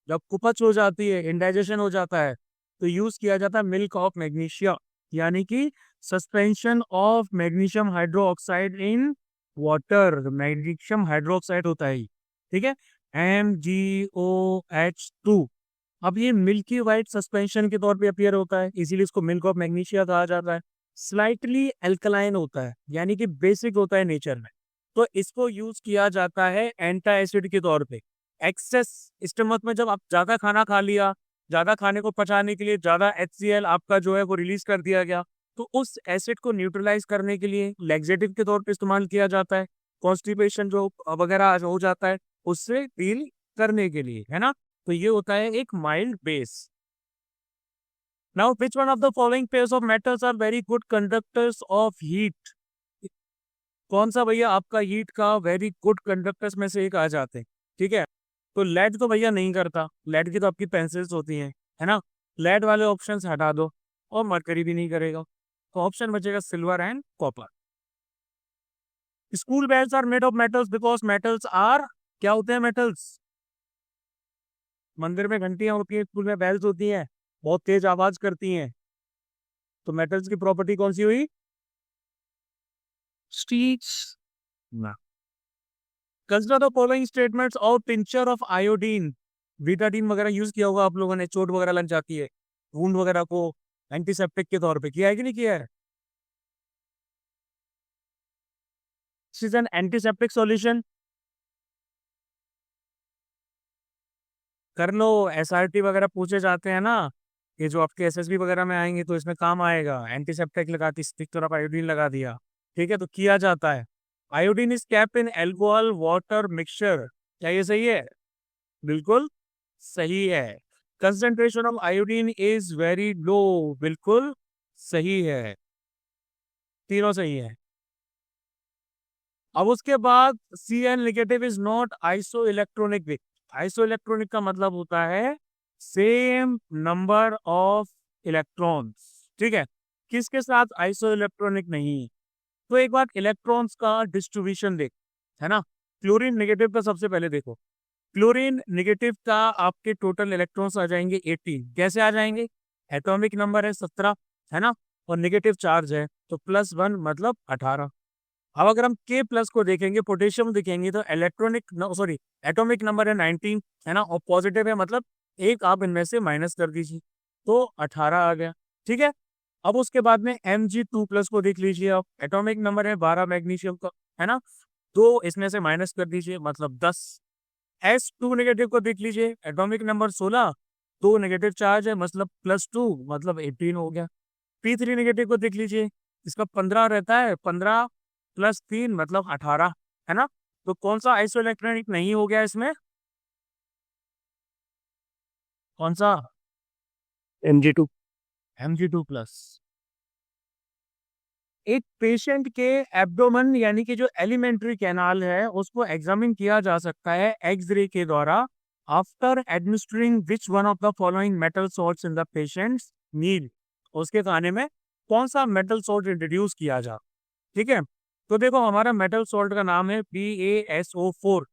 जब कुपच हो जाती है, इंडाइजेशन हो जाता है, तो यूज किया जाता है मिल्क ऑफ मैग्नीशिया, यानी कि suspension of magnesium hydroxide in water. Magnesium hydroxide होता है ये। ठीक है, MgOH2। अब ये मिल्की वाइट सस्पेंशन के तौर पे अपीयर होता है, इसीलिए इसको मिल्क ऑफ मैग्नीशिया कहा जाता है। स्लाइटली एल्कलाइन होता है, यानी कि बेसिक होता है नेचर में, तो इसको यूज किया जाता है एंटा एसिड के तौर पे। एक्सेस स्टमक में जब आप ज्यादा खाना खा लिया, ज्यादा खाने को पचाने के लिए ज्यादा HCl आपका जो है वो रिलीज कर दिया गया, तो उस एसिड को न्यूट्रलाइज करने के लिए लैक्सेटिव के तौर पे इस्तेमाल किया जाता है। कॉन्स्टिपेशन जो वगैरह हो जाता है उससे डील करने के लिए, है ना। तो ये होता है एक mild base. Now which one of the following pairs of metals are very good conductors of heat. कौन सा भैया आपका हीट का वेरी गुड कंडक्टर्स में से एक आ जाते हैं? ठीक है, तो लेड तो भैया नहीं करता, लेड की तो आपकी पेंसिल्स होती हैं, है ना। लेड वाले ऑप्शंस हटा दो, और मरकरी भी नहीं करेगा, तो ऑप्शन बचेगा silver and copper. School bells are made of metals because metals are, क्या होते हैं मेटल्स? मंदिर में घंटियां होती है, स्कूल में बेल्स होती हैं, बहुत तेज आवाज करती हैं, तो मेटल्स की प्रॉपर्टी कौन सी हुई? स्टीच ना। Consider the following statements of tincture of iodine. Betadine वगैरह यूज किया होगा आप लोगों ने, चोट वगैरह लग जाती है, वुंड वगैरह को एंटीसेप्टिक के तौर पे, किया है कि नहीं किया है? This is an antiseptic solution. कर लो, SRT वगैरह पूछे जाते हैं ना, ये जो आपके SSB वगैरह में आएंगे तो इसमें काम आएगा। एंटीसेप्टिक लगा दी, स्टिक तरफ आयोडीन लगा दिया, ठीक है, तो किया जाता है। Iodine is capped in alcohol water mixture, क्या ये सही है? बिल्कुल सही है। Concentration of iodine is very low, बिल्कुल सही है, तीनों सही है। अब उसके बाद Cl negative is not iso electronic. Iso electronic का मतलब होता है सेम नंबर ऑफ इलेक्ट्रॉन्स। ठीक है, किसके साथ आइसो इलेक्ट्रॉनिक नहीं? तो एक बार इलेक्ट्रॉन्स का डिस्ट्रीब्यूशन देख, है ना। क्लोरीन नेगेटिव का सबसे पहले देखो, क्लोरीन नेगेटिव का आपके टोटल इलेक्ट्रॉन्स आ जाएंगे 18। कैसे आ जाएंगे? एटॉमिक नंबर है 17, है ना, और नेगेटिव चार्ज है, तो +1 मतलब 18। अब अगर हम K+ को देखेंगे, पोटेशियम देखेंगे, तो एटॉमिक नंबर है 19, है ना, और पॉजिटिव है, मतलब एक आप इनमें से माइनस कर दीजिए, तो 18 आ गया। ठीक है, अब उसके बाद में Mg2+ को देख लीजिए आप, एटॉमिक नंबर है 12 मैग्नीशियम का, है ना, तो इसमें से माइनस कर दीजिए, मतलब 10। S2 नेगेटिव को देख लीजिए, एटॉमिक नंबर 16, तो नेगेटिव चार्ज है, मतलब +2, मतलब 18 हो गया। P3 नेगेटिव को देख लीजिए, इसका 15 रहता है, 15 प्लस 3 मतलब 18, है ना। तो कौन सा आइसोइलेक्ट्रॉनिक नहीं हो गया इसमें, कौन सा, Mg2। Mg2+। एक पेशेंट के एब्डोमेन यानी कि जो एलिमेंट्री कैनाल है उसको एग्जामिन किया जा सकता है एक्स-रे के द्वारा after administering which one of the following metal salts in the patient's meal. उसके खाने में कौन सा मेटल सॉल्ट इंट्रोड्यूस किया जा, ठीक है। तो देखो हमारा मेटल सॉल्ट का नाम है PaSO4।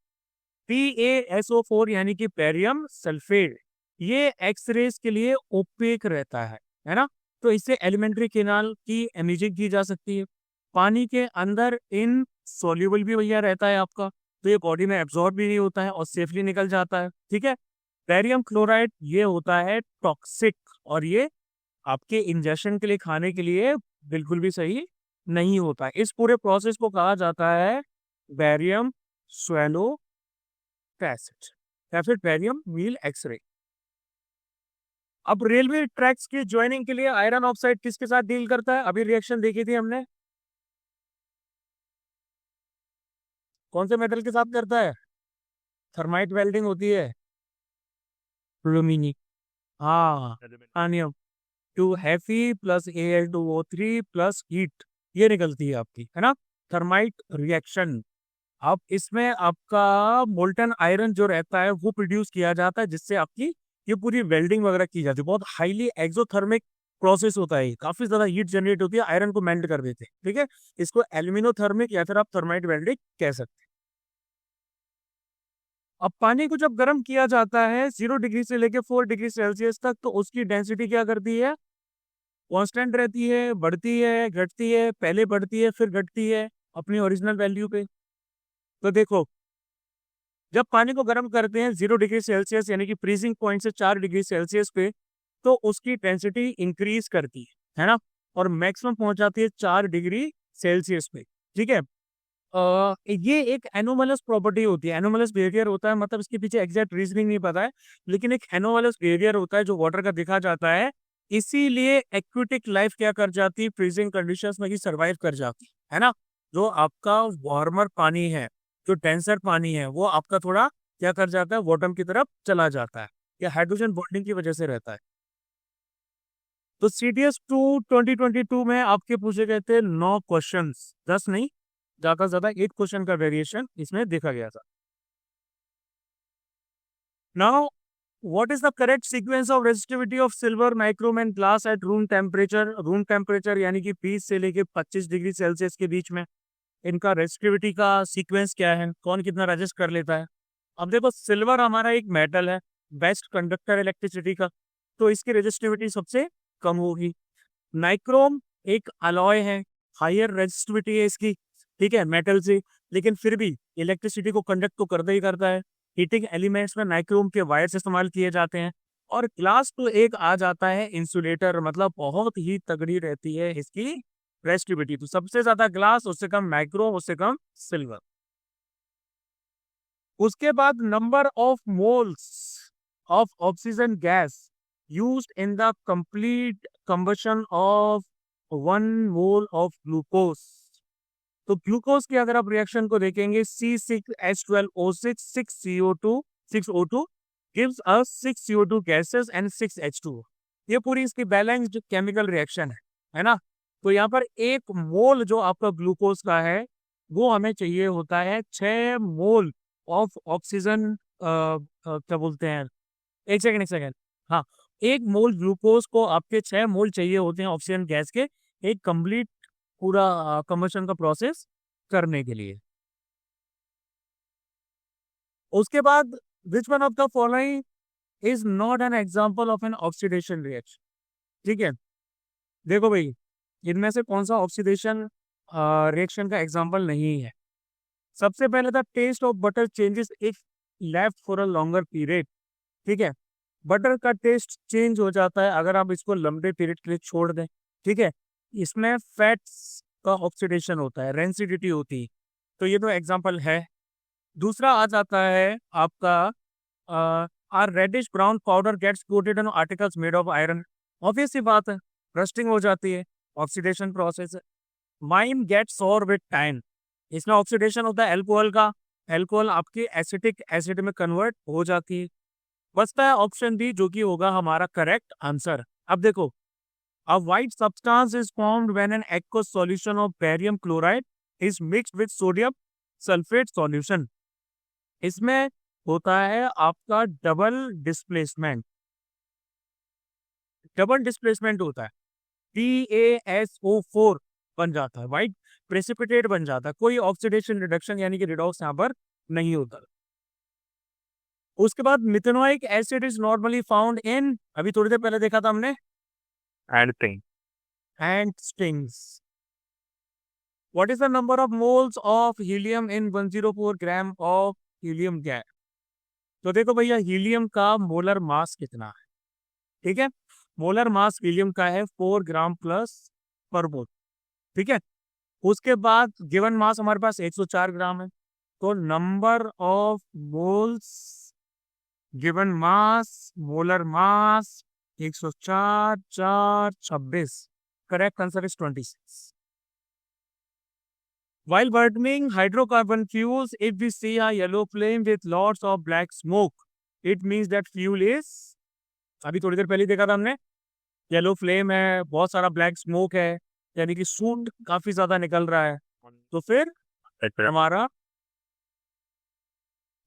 PaSO4 यानी कि बेरियम सल्फेट। ये एक्सरेज के लिए ओपेक रहता है ना। तो इससे एलिमेंट्री कैनाल की इमेजिंग की जा सकती है। पानी के अंदर इन सोल्यूबल भी भैया रहता है आपका, तो ये बॉडी में एब्जॉर्ब भी नहीं होता है और सेफली निकल जाता है, ठीक है। बेरियम क्लोराइड ये होता है टॉक्सिक, और ये आपके इंजेक्शन के लिए खाने के लिए बिल्कुल भी सही नहीं होता है। इस पूरे प्रोसेस को कहा जाता है बेरियम स्वेलो पैसेज या फिर बेरियम मील एक्सरे। अब रेलवे ट्रैक्स की ज्वाइनिंग के लिए आयरन ऑक्साइड किसके साथ डील करता है, अभी रिएक्शन देखी थी हमने, कौन से मेटल के साथ करता है, थर्माइट वेल्डिंग होती है, एल्यूमिनियम, हाँ, अनियम 2 हैफी प्लस Al2O3 प्लस हीट, ये निकलती है आपकी, है ना, थर्माइट रिएक्शन। अब इसमें आपका मोल्टन आयरन जो रहता है वो प्रोड्यूस किया जाता है, जिससे आपकी ये पूरी वेल्डिंग वगैरह की जाती है। बहुत हाईली एक्सोथर्मिक प्रोसेस होता है, काफी ज्यादा हीट जनरेट होती है, आयरन को मेल्ट कर देते हैं, ठीक है। इसको एल्यूमिनोथर्मिक या फिर आप थर्माइट वेल्डिंग कह सकते हैं। अब पानी को जब गर्म किया जाता है 0 डिग्री से लेके 4 डिग्री सेल्सियस तक, तो उसकी डेंसिटी क्या करती है, कांस्टेंट रहती है, बढ़ती है, घटती है, पहले बढ़ती है फिर घटती है अपनी ओरिजिनल वैल्यू पे। तो देखो जब पानी को गर्म करते हैं 0 डिग्री सेल्सियस यानी कि फ्रीजिंग पॉइंट से 4 डिग्री सेल्सियस पे, तो उसकी डेंसिटी इंक्रीज करती है ना, और मैक्सिमम पहुंच जाती है 4 डिग्री सेल्सियस पे, ठीक है। ये एक एनोमलस प्रॉपर्टी होती है, एनोमलस बिहेवियर होता है, मतलब इसके पीछे एग्जैक्ट रीजनिंग नहीं पता है, लेकिन एक एनोमलस बिहेवियर होता है जो वाटर का देखा जाता है। इसीलिए एक्वेटिक लाइफ क्या कर जाती है, फ्रीजिंग कंडीशंस में ही सर्वाइव कर जाती है ना। जो आपका वार्मर पानी है, जो डेंसर पानी है, वो आपका थोड़ा क्या कर जाता है, बॉटम की तरफ चला जाता है, या हाइड्रोजन बॉन्डिंग की वजह से रहता है। तो CTS 2 2022 में आपके पूछे गए थे 9 क्वेश्चंस, 10 नहीं, ज्यादा से ज्यादा 8 क्वेश्चन का वेरिएशन इसमें देखा गया था। Now what is the correct sequence of resistivity of silver, nichrome and glass eight room temperature. Room temperature यानी कि 20 से लेके 25 डिग्री सेल्सियस के बीच में इनका रेजिस्टिविटी का सीक्वेंस क्या है, कौन कितना रेजिस्ट कर लेता है। अब देखो सिल्वर हमारा एक मेटल है, बेस्ट कंडक्टर इलेक्ट्रिसिटी का, तो इसकी रेजिस्टिविटी सबसे कम होगी। नाइक्रोम एक अलॉय है, हायर रेजिस्टिविटी है इसकी, ठीक है, मेटल से, लेकिन फिर भी इलेक्ट्रिसिटी को कंडक्ट तो करता ही करता है। हीटिंग एलिमेंट्स में नाइक्रोम के वायर्स इस्तेमाल किए जाते हैं। और ग्लास तो एक आ जाता है इंसुलेटर, मतलब बहुत ही तगड़ी रहती है इसकी रेजिस्टिविटी। तो सबसे ज्यादा ग्लास, उससे कम नाइक्रोम, उससे कम सिल्वर। उसके बाद number of moles of oxygen gas used in the complete combustion of 1 mole of glucose। तो ग्लूकोज की अगर आप रिएक्शन को देखेंगे C6H12O6 6CO2 gives us 6 CO2 gases and 6 H2O। ये पूरी इसकी बैलेंस्ड केमिकल रिएक्शन है ना। तो यहाँ पर एक मोल जो आपका ग्लूकोज का है वो हमें चाहिए होता है 6 मोल ऑफ ऑक्सीजन, क्या बोलते हैं, एक सेकेंड, हाँ, 1 मोल ग्लूकोज को आपके 6 मोल चाहिए होते हैं ऑक्सीजन गैस के, एक कंप्लीट पूरा कंबशन का प्रोसेस करने के लिए। उसके बाद विच one of the following is not an example of an oxidation reaction, ठीक है। देखो भाई इनमें से कौन सा ऑक्सीडेशन रिएक्शन का एग्जांपल नहीं है। सबसे पहले the taste of butter changes if left for a longer period, ठीक है। बटर का टेस्ट चेंज हो जाता है अगर आप इसको लंबे पीरियड के लिए छोड़ दें, ठीक है। इसमें फैट्स का ऑक्सीडेशन होता है, रेंसिडिटी होती है, तो ये तो एग्जांपल है। दूसरा आ जाता है आपका are reddish brown powder gets coated on articles made of iron. Obvious सी बात है, रस्टिंग हो जाती है, ऑक्सीडेशन प्रोसेस है। Wine gets sour with time. इसमें ऑक्सीडेशन होता है एल्कोहल का, एल्कोहल आपके एसिटिक एसिड में कन्वर्ट हो जाती है। बचता है ऑप्शन डी जो कि होगा हमारा करेक्ट आंसर। अब देखो, a white substance is formed when an aqueous solution of barium chloride is mixed with sodium sulfate solution। इसमें होता है आपका डबल डिस्प्लेसमेंट होता है। PaSO4 बन जाता है, वाइट प्रेसिपिटेट बन जाता है, कोई ऑक्सीडेशन रिडक्शन यानी कि रिडॉक्स यहाँ पर नहीं होता। उसके बाद methanoic acid is normally found in, अभी थोड़ी देर पहले देखा था हमने, and thing. ant stings। What is the number of moles of helium in 104 gram of helium gas? तो देखो भैया, हीलियम का मोलर मास कितना है, ठीक है। मोलर मास हीलियम का है 4 ग्राम प्लस पर मोल, ठीक है। उसके बाद गिवन मास हमारे पास 104 ग्राम है। तो number of moles given mass, molar mass 104, 4, 26। Correct answer is 26। While burning hydrocarbon fuels, if we see a yellow flame with lots of black smoke, it means that fuel is, अभी थोड़ी देर पहले देखा था हमने, yellow flame है, बहुत सारा black smoke है, यानी कि सूट काफी ज्यादा निकल रहा है। तो फिर हमारा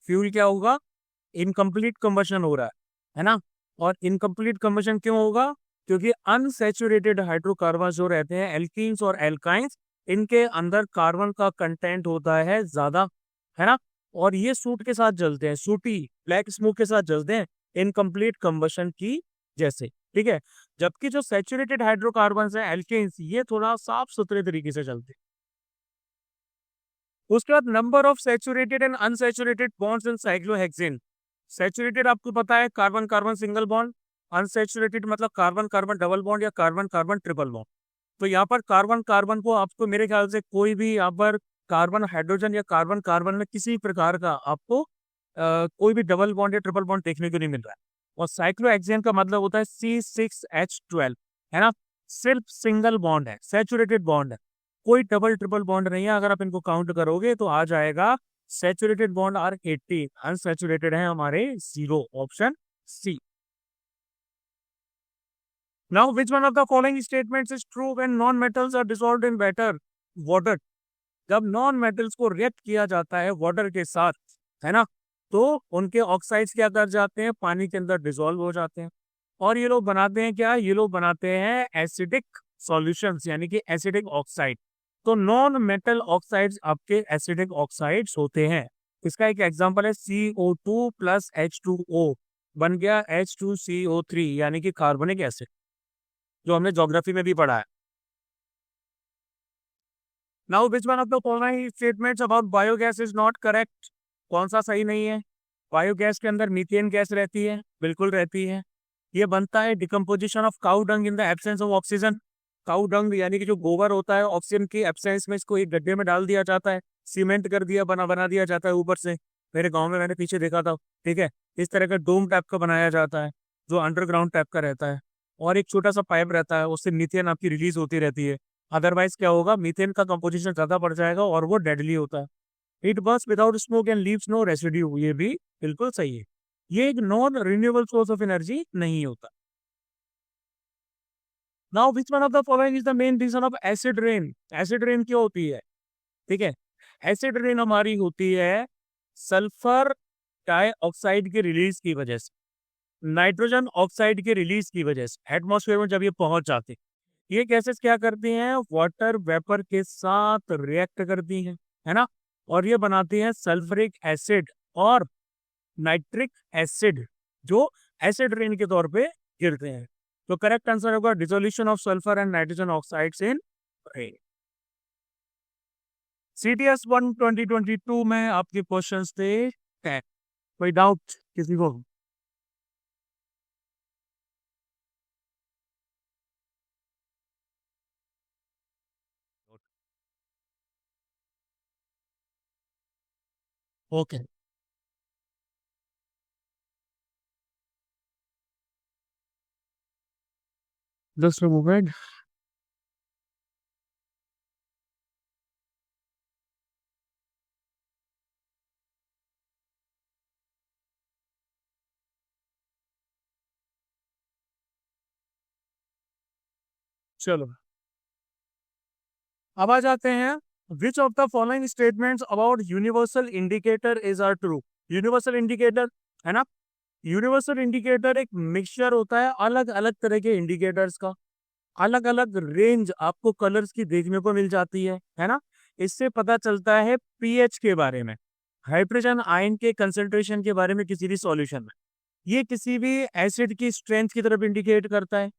फ्यूल क्या होगा, इनकम्प्लीट कंबशन हो रहा है ना। और इनकम्प्लीट कंबशन क्यों होगा, क्योंकि अनसैचुरेटेड हाइड्रोकार्बन जो रहते हैं, एल्कीन्स और एल्काइंस, इनके अंदर कार्बन का कंटेंट होता है ज्यादा, है ना। और ये सूट के साथ जलते हैं, सूटी ब्लैक स्मोक के साथ जलते हैं, इनकम्प्लीट कंबशन की जैसे, ठीक है। जबकि जो सैचुरेटेड हाइड्रोकार्बन है, एल्केन्स, ये थोड़ा साफ सुथरे तरीके से चलते हैं। उसके बाद number of saturated and unsaturated bonds in cyclohexane. Saturated आपको पता है carbon carbon single bond, unsaturated मतलब कार्बन कार्बन डबल बॉन्ड या कार्बन कार्बन ट्रिपल बॉन्ड। तो यहाँ पर कार्बन कार्बन को आपको मेरे ख्याल से कोई भी यहाँ पर कार्बन हाइड्रोजन या कार्बन कार्बन में किसी प्रकार का आपको कोई भी डबल बॉन्ड या ट्रिपल बॉन्ड देखने को नहीं मिल रहा है। और साइक्लोहेक्सेन का मतलब होता है C6H12, है ना। सिर्फ सिंगल बॉन्ड है, सैचुरेटेड बॉन्ड है, कोई डबल ट्रिपल बॉन्ड नहीं है। अगर आप इनको काउंट करोगे तो आ जाएगा सैचुरेटेड बॉन्ड आर 80, अनसैचुरेटेड है हमारे 0, option C. Now, which one of the following statements is true when non-metals are dissolved in water? जब नॉन मेटल्स को रिएक्ट किया जाता है वाटर के साथ, है ना, तो उनके ऑक्साइड्स क्या कर जाते हैं, पानी के अंदर डिसॉल्व हो जाते हैं। और ये लोग बनाते हैं क्या, ये लोग बनाते हैं एसिडिक सॉल्यूशंस, यानी कि एसिडिक ऑक्साइड। तो नॉन मेटल ऑक्साइड्स आपके एसिडिक ऑक्साइड्स होते हैं। इसका एक एग्जांपल है CO2 प्लस H2O, बन गया H2CO3, यानी कि कार्बनिक एसिड, जो हमने ज्योग्राफी में भी पढ़ा है। Now which one of the following statements about biogas is not correct? कौन सा सही नहीं है? बायोगैस के अंदर मीथेन गैस रहती है, बिल्कुल रहती है। ये बनता है decomposition of cow dung in the absence of oxygen. Cow dung यानी कि जो गोबर होता है, ऑक्सीजन की एब्सेंस में इसको एक गड्ढे में डाल दिया जाता है, सीमेंट कर दिया, बना दिया जाता है ऊपर से। मेरे गांव में मैंने पीछे देखा था, ठीक है। इस तरह का डोम टाइप का बनाया जाता है, जो अंडरग्राउंड टाइप का रहता है, और एक छोटा सा पाइप रहता है, उससे मीथेन आपकी रिलीज होती रहती है। अदरवाइज क्या होगा, मीथेन का कंपोजिशन ज्यादा बढ़ जाएगा और वो डेडली होता है। It burns without smoke and leaves no residue, ये भी बिल्कुल सही है। ये एक non renewable source of energy नहीं होता। Now which one of the following is the main reason of acid rain? Acid rain क्यों होती है, ठीक है। एसिड रेन हमारी होती है सल्फर डाइऑक्साइड के रिलीज की वजह से, नाइट्रोजन ऑक्साइड के रिलीज की वजह से। एटमॉस्फेयर में जब ये पहुंच जाते, ये गैसेस क्या करती हैं, वाटर वेपर के साथ रिएक्ट करती हैं, है ना। और ये बनाती हैं सल्फ्रिक एसिड और नाइट्रिक एसिड, जो एसिड रेन के तौर पे गिरते हैं। तो करेक्ट आंसर होगा dissolution of sulphur and nitrogen oxides in rain. CTS 1 2022 में आपके क्वेश्चंस थे 10। कोई डाउट किसी को? Okay, just a moment. चलो अब आ जाते हैं, which of the following statements about universal indicator is are true. Universal indicator है ना, यूनिवर्सल इंडिकेटर एक मिक्सचर होता है अलग अलग तरह के इंडिकेटर्स का, अलग अलग रेंज आपको कलर्स की देखने को मिल जाती है ना। इससे पता चलता है पीएच के बारे में, हाइड्रोजन आयन के कंसंट्रेशन के बारे में किसी भी सॉल्यूशन में। ये किसी भी एसिड की स्ट्रेंथ की तरफ इंडिकेट करता है,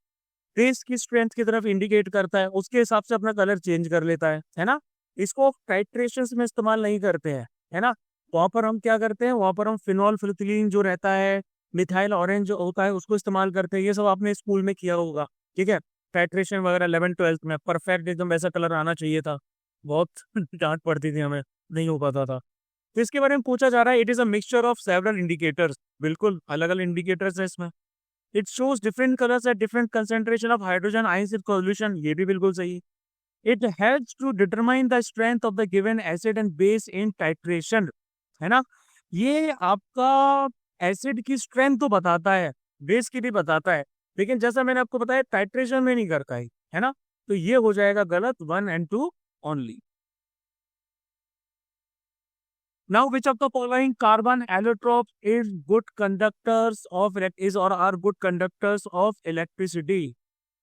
बेस की स्ट्रेंथ की तरफ इंडिकेट करता है, उसके हिसाब से अपना कलर चेंज कर लेता है ना। इसको टाइट्रेशन में इस्तेमाल नहीं करते हैं, है ना। वहां पर हम क्या करते हैं, वहां पर हम फिनॉल फिल्थलीन जो रहता है, मिथाइल ऑरेंज जो होता है, उसको इस्तेमाल करते हैं। ये सब आपने स्कूल में किया होगा, ठीक है। टाइट्रेशन वगैरह 11th-12th में परफेक्ट एकदम वैसा कलर आना चाहिए था, बहुत डांट पड़ती थी हमें, नहीं हो पाता था। तो इसके बारे में पूछा जा रहा है, it is a mixture of several indicators, बिल्कुल अलग अलग इंडिकेटर्स है इसमें। It shows different colours at different concentration of hydrogen ions in solution, ये भी बिल्कुल सही। It helps to determine the strength of the given acid and base in titration, है ना। ये आपका एसिड की स्ट्रेंथ तो बताता है, बेस की भी बताता है, लेकिन जैसा मैंने आपको बताया टाइट्रेशन में नहीं करता है ना। तो ये हो जाएगा गलत, 1 and 2 only. Now, which of the following carbon allotropes is good conductors of is or are good conductors of electricity?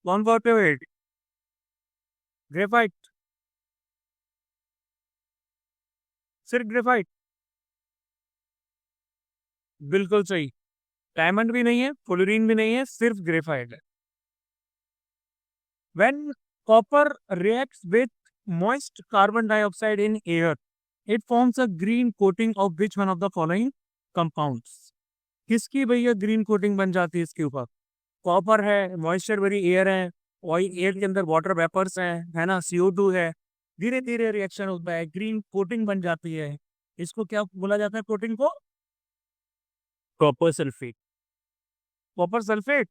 One word to it. Graphite. सिर्फ ग्रेफाइट, बिल्कुल सही। डायमंड भी नहीं है, फ्लोरीन भी नहीं है, सिर्फ ग्रेफाइट है। When copper reacts with moist carbon dioxide in air, it forms a green coating of which one of the following compounds? किसकी भैया ग्रीन कोटिंग बन जाती है इसके ऊपर? कॉपर है, मॉइस्चर भरी एयर है, और एयर के अंदर वाटर वेपर्स हैं, है ना, CO2 है, धीरे धीरे रिएक्शन होता है, ग्रीन कोटिंग बन जाती है। इसको क्या बोला जाता है कोटिंग को? Copper sulphate. Copper sulphate,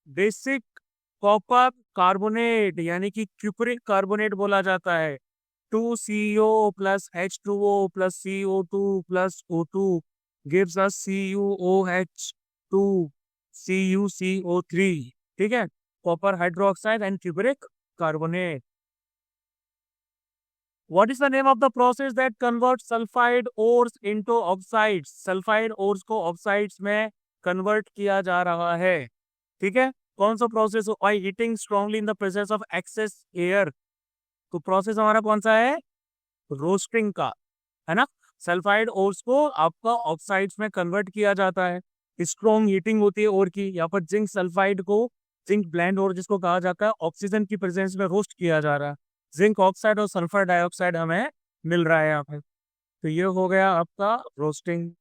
basic copper carbonate यानी कि क्यूपरिक कार्बोनेट बोला जाता है। 2CO plus H2O plus CO2 plus O2 gives us CuOH2 CuCO3, ठीक है, copper hydroxide and cupric carbonate. What is the name of the process that converts sulfide ores into oxides? Sulphide ores को oxides में convert किया जा रहा है, ठीक है। कौन सा process? By heating strongly in the presence of excess air. तो प्रोसेस हमारा कौन सा है? रोस्टिंग का, है ना। सल्फाइड ओर्स को आपका ऑक्साइड्स में कन्वर्ट किया जाता है, स्ट्रॉन्ग हीटिंग होती है ओर की। यहाँ पर जिंक सल्फाइड को, जिंक ब्लेंड ओर जिसको कहा जाता है, ऑक्सीजन की प्रेजेंस में रोस्ट किया जा रहा है। जिंक ऑक्साइड और सल्फर डाइऑक्साइड हमें मिल रहा है यहाँ पे। तो ये हो गया आपका roasting.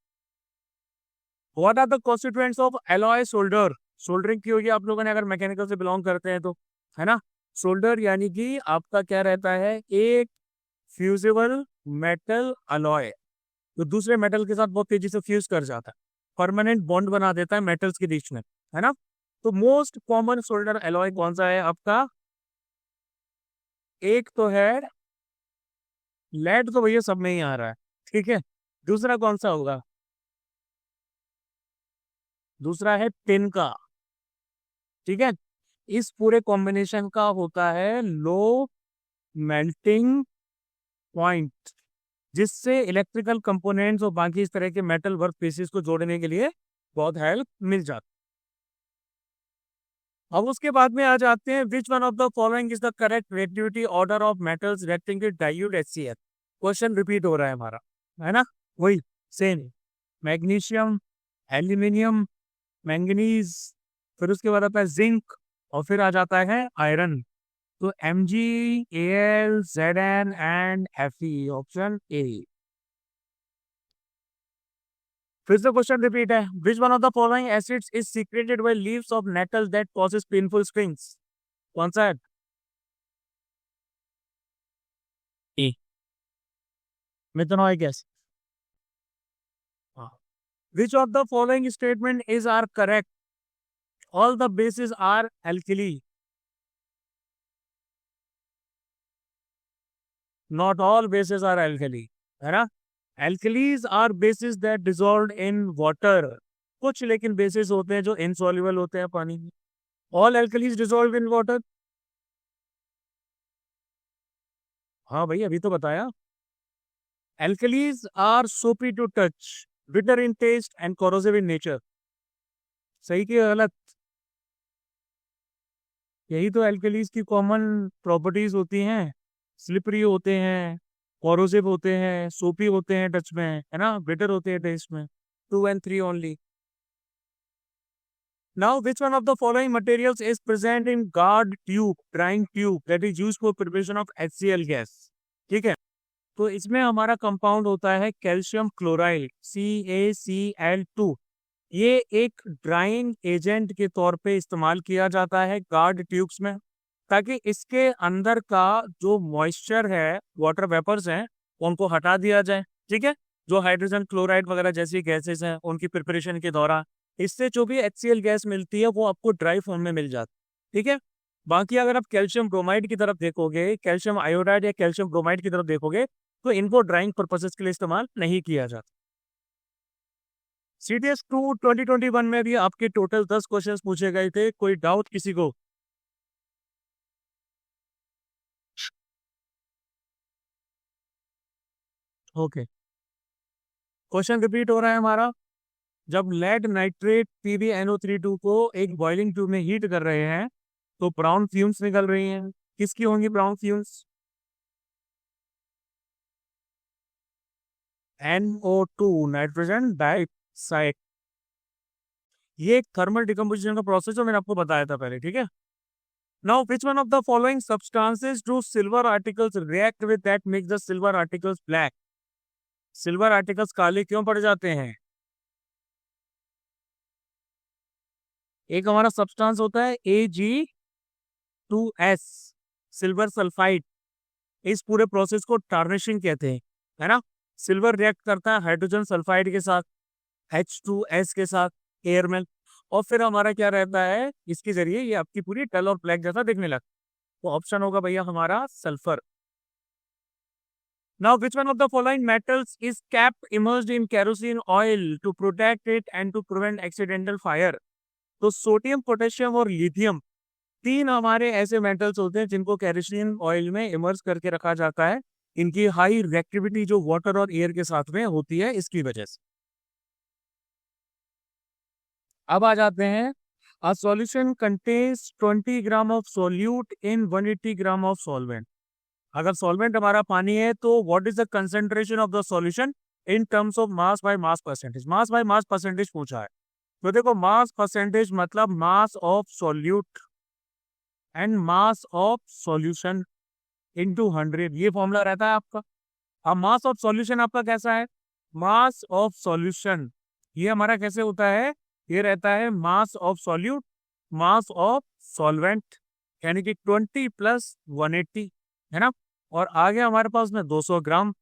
What are the constituents of alloy solder? Soldering की होगी आप लोगों ने अगर मैकेनिकल से बिलोंग करते हैं तो, है ना। सोल्डर यानी कि आपका क्या रहता है, एक फ्यूजिबल मेटल अलॉय तो दूसरे मेटल के साथ बहुत तेजी से फ्यूज कर जाता है, परमानेंट बॉन्ड बना देता है मेटल्स के बीच में, है ना। तो मोस्ट कॉमन सोल्डर अलॉय कौन सा है आपका? एक तो है लेड, तो भैया सब में ही आ रहा है, ठीक है। दूसरा कौन सा होगा? दूसरा है टिन का, ठीक है। इस पूरे कॉम्बिनेशन का होता है लो मेल्टिंग पॉइंट, जिससे इलेक्ट्रिकल कंपोनेंट्स और बाकी इस तरह के मेटल वर्क पीसेस को जोड़ने के लिए बहुत हेल्प मिल जाती। अब उसके बाद में आ जाते हैं, विच one of the following is the correct reactivity order of metals reacting with dilute HCl? Question repeat हो रहा है हमारा, है ना, वही सेम। मैग्नीशियम, एल्यूमिनियम, मैंगनीज, फिर उसके बाद आता है जिंक, और फिर आ जाता है आयरन। तो MgAl Zn and Fe, option A. फिर से क्वेश्चन रिपीट है, which one of the following acids is secreted by leaves of nettle that causes painful stings? कौन सा है? A, methanoic gas. Which of the following statement is are correct? All the bases are alkali. Not all bases are alkali, है ना। Alkalis are bases that dissolved in water, कुछ लेकिन basis होते हैं जो इनसॉल्युबल होते हैं पानी में। All alkalis dissolve in water, हाँ भाई, अभी तो बताया। Alkalis are soapy to touch, bitter in taste and corrosive in nature. सही कि गलत? यही तो एल्कलीज की कॉमन प्रॉपर्टीज होती हैं। स्लिपरी होते हैं, कॉरोसिव होते हैं, सोपी होते हैं टच में, है ना, बिटर होते हैं टेस्ट में। 2 and 3 only. Now, which one of the following materials is present in guard tube, drying tube that is used for preparation of HCl gas? ठीक है, तो इसमें हमारा कंपाउंड होता है कैल्शियम क्लोराइड, CaCl2। ये एक ड्राइंग एजेंट के तौर पे इस्तेमाल किया जाता है गार्ड ट्यूब्स में, ताकि इसके अंदर का जो मॉइस्चर है, वाटर वेपर्स हैं, उनको हटा दिया जाए। ठीक है, जो हाइड्रोजन क्लोराइड वगैरह जैसी गैसेस हैं उनकी प्रिपरेशन के दौरान इससे जो भी HCl गैस मिलती है वो आपको ड्राई फॉर्म में मिल जाती है। ठीक है, बाकी अगर आप कैल्शियम ब्रोमाइड की तरफ देखोगे, कैल्शियम आयोडाइड या कैल्शियम ब्रोमाइड की तरफ देखोगे, तो इनको ड्राइंग पर्पसेस के लिए इस्तेमाल नहीं किया जाता। CTS 2 2021 में भी आपके टोटल 10 क्वेश्चंस पूछे गए थे। कोई डाउट किसी को? ओके, क्वेश्चन रिपीट हो रहा है हमारा। जब लेड नाइट्रेट PbNO32 को एक बॉइलिंग ट्यूब में हीट कर रहे हैं तो ब्राउन फ्यूम्स निकल रही हैं। किसकी होंगी brown fumes? NO2, nitrogen dioxide. ये एक थर्मल डिकम्पोजिशन का प्रोसेस है, मैंने आपको बताया था पहले। ठीक है, now which one of the following substances do silver articles react with that makes the silver articles black? Silver articles काले क्यों पड़ जाते हैं? एक हमारा सब्सटेंस होता है Ag2S, सिल्वर सल्फाइड। इस पूरे प्रोसेस को टार्निशिंग कहते हैं, है ना। सिल्वर रिएक्ट करता है हाइड्रोजन सल्फाइड के साथ, H2S के साथ एयर में, और फिर हमारा क्या रहता है, इसके जरिए ये आपकी पूरी डल और ब्लैक जैसा दिखने लगता है। तो ऑप्शन होगा भैया हमारा sulphur. Now, which one of the following metals is kept immersed in kerosene oil to protect it and to prevent accidental fire? तो सोडियम, पोटेशियम और लिथियम, तीन हमारे ऐसे मेटल्स होते हैं जिनको केरोसिन ऑयल में इमर्स करके रखा जाता है। इनकी हाई रिएक्टिविटी जो वाटर और एयर के साथ में होती है, इसकी वजह से। अब आ जाते हैं, a solution contains 20 gram of solute in 180 gram of solvent. अगर सॉल्वेंट हमारा पानी है तो what is the concentration of the solution in terms of mass by mass percentage? Mass by mass percentage पूछा है, तो देखो मास परसेंटेज मतलब mass of solute and mass of solution into 100, ये फॉर्मूला रहता है आपका। अब मास ऑफ सॉल्यूशन आपका कैसा है? मास ऑफ सॉल्यूशन ये हमारा कैसे होता है? ये रहता है mass of solute mass of solvent, यानी कि 20 + 180, है ना। और आगे हमारे पास में 200 ग्राम।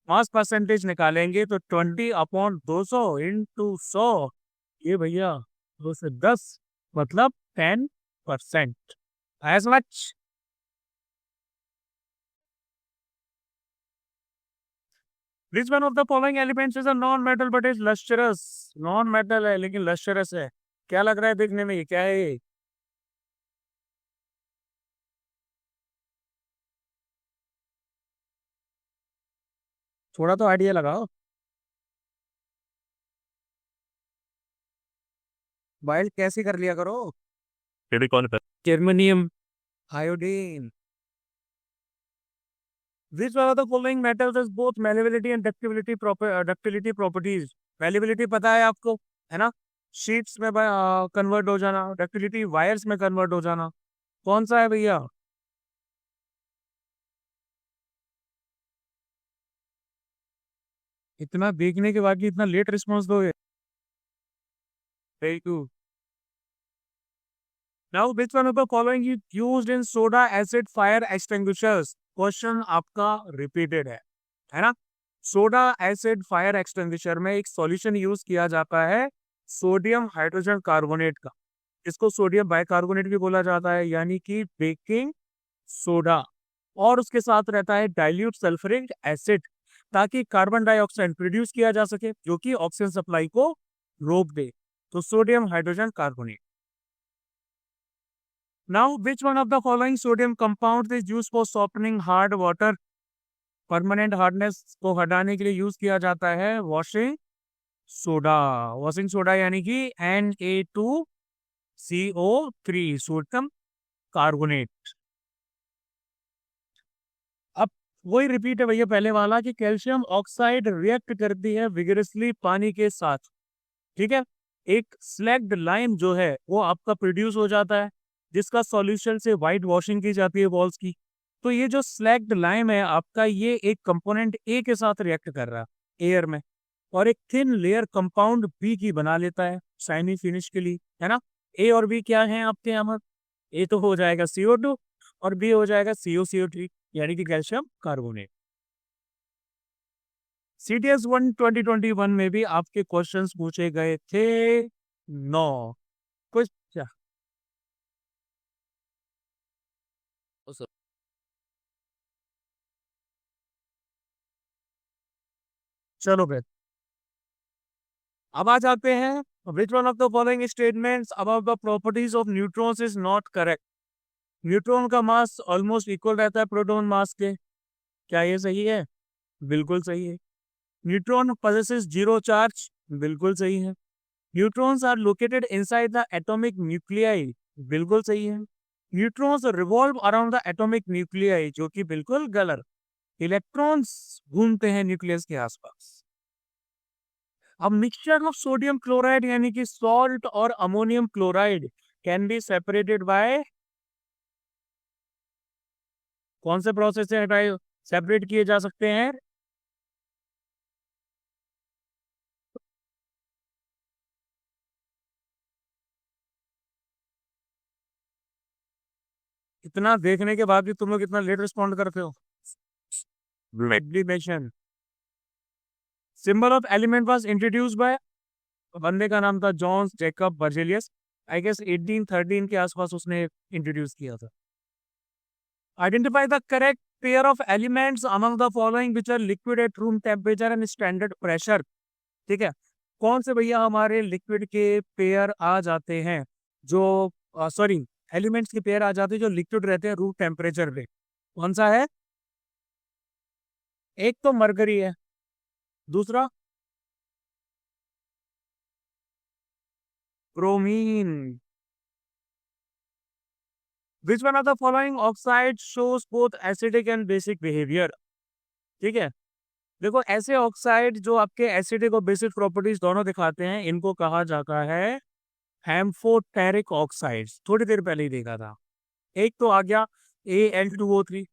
मास परसेंटेज निकालेंगे तो 20/200 × 100, ये भैया 2 से 10 मतलब 10%, as much. Which one of the following elements is a non-metal but is lustrous? Non-metal है लेकिन lustrous है। क्या लग रहा है देखने में, ये क्या है ये? थोड़ा तो आइडिया लगाओ। बाइल कैसे कर लिया करो। सिलिकॉन पे। Germanium, iodine. Which one of the following metals has both malleability and ductility properties? Malleability पता है आपको, है ना, शीट्स में कन्वर्ट हो जाना, डक्टिलिटी वायर्स में कन्वर्ट हो जाना। कौन सा है भैया? इतना देखने के बाद भी इतना लेट रिस्पॉन्स दोगे? Very good. Now, which one of the following is used in soda acid fire extinguishers? Question आपका रिपीटेड है ना। सोडा एसिड फायर एक्सटिंग्विशर में एक सॉल्यूशन यूज किया जाता है सोडियम हाइड्रोजन कार्बोनेट का। इसको सोडियम बाइकार्बोनेट भी बोला जाता है, यानी कि बेकिंग सोडा। और उसके साथ रहता है डाइल्यूट सल्फ्यूरिक एसिड, ताकि कार्बन डाइऑक्साइड प्रोड्यूस किया जा सके जो कि ऑक्सीजन सप्लाई को रोक दे। तो sodium hydrogen carbonate. Now, which one of the following sodium compounds is used for softening hard water? Permanent hardness को हटाने के लिए यूज किया जाता है वॉशिंग सोडा। वॉशिंग सोडा यानी कि Na2CO3 सोडियम कार्बोनेट। अब वही रिपीट है भैया पहले वाला कि कैल्शियम ऑक्साइड रिएक्ट करती है विगरसली पानी के साथ। ठीक है, एक स्लैग्ड लाइम जो है वो आपका प्रोड्यूस हो जाता है, जिसका सॉल्यूशन से वाइट वॉशिंग की जाती है वॉल्स की। तो ये जो स्लैग्ड लाइम है आपका, ये एक कंपोनेंट ए के साथ रिएक्ट कर रहा है एयर में, और एक थिन लेयर कंपाउंड बी की बना लेता है शाइनी फिनिश के लिए, है ना। ए और बी क्या है आपके यहाँ पर? ए तो हो जाएगा CO2 और बी हो जाएगा COCO3 यानी कि कैल्शियम कार्बोनेट। CTS 1 2021 में भी आपके क्वेश्चंस पूछे गए थे 9 कुछ। Oh, sir. चलो फिर अब आ जाते हैं, विच one of the following statements about the properties of neutrons is not correct. Neutron का मास ऑलमोस्ट इक्वल रहता है प्रोटॉन मास के, क्या ये सही है? बिल्कुल सही है। न्यूट्रॉन possesses जीरो चार्ज, बिल्कुल सही है। Neutrons are located inside the atomic nuclei, बिल्कुल सही है। Neutrons revolve around the atomic nuclei, जो कि बिल्कुल गलत। इलेक्ट्रॉन्स घूमते हैं न्यूक्लियस के आसपास। अब मिक्सचर ऑफ सोडियम क्लोराइड यानी कि सॉल्ट और ammonium chloride can be separated by कौन से प्रोसेस से हटाए सेपरेट किए जा सकते हैं? इतना देखने के बाद भी तुम लोग इतना लेट रिस्पॉन्ड करते हो। Sublimation. Symbol of element was introduced by, बंदे का नाम था John Jacob Berzelius, I guess 1813 के आसपास उसने इंट्रोड्यूस किया था। Identify the correct pair of elements among the following which are liquid at room temperature and standard pressure. ठीक है, कौन से भैया हमारे लिक्विड के पेयर आ जाते हैं जो सॉरी एलिमेंट्स के पेयर आ जाते हैं जो लिक्विड रहते हैं रूम टेम्परेचर पे? कौन सा है? एक तो मरकरी है, दूसरा bromine. Which one of the following oxide shows both acidic and basic behaviour? ठीक है, देखो ऐसे ऑक्साइड जो आपके एसिडिक और बेसिक प्रॉपर्टीज दोनों दिखाते हैं, इनको कहा जाता है एम्फोटेरिक ऑक्साइड्स। थोड़ी देर पहले ही देखा था। एक तो आ गया Al2O3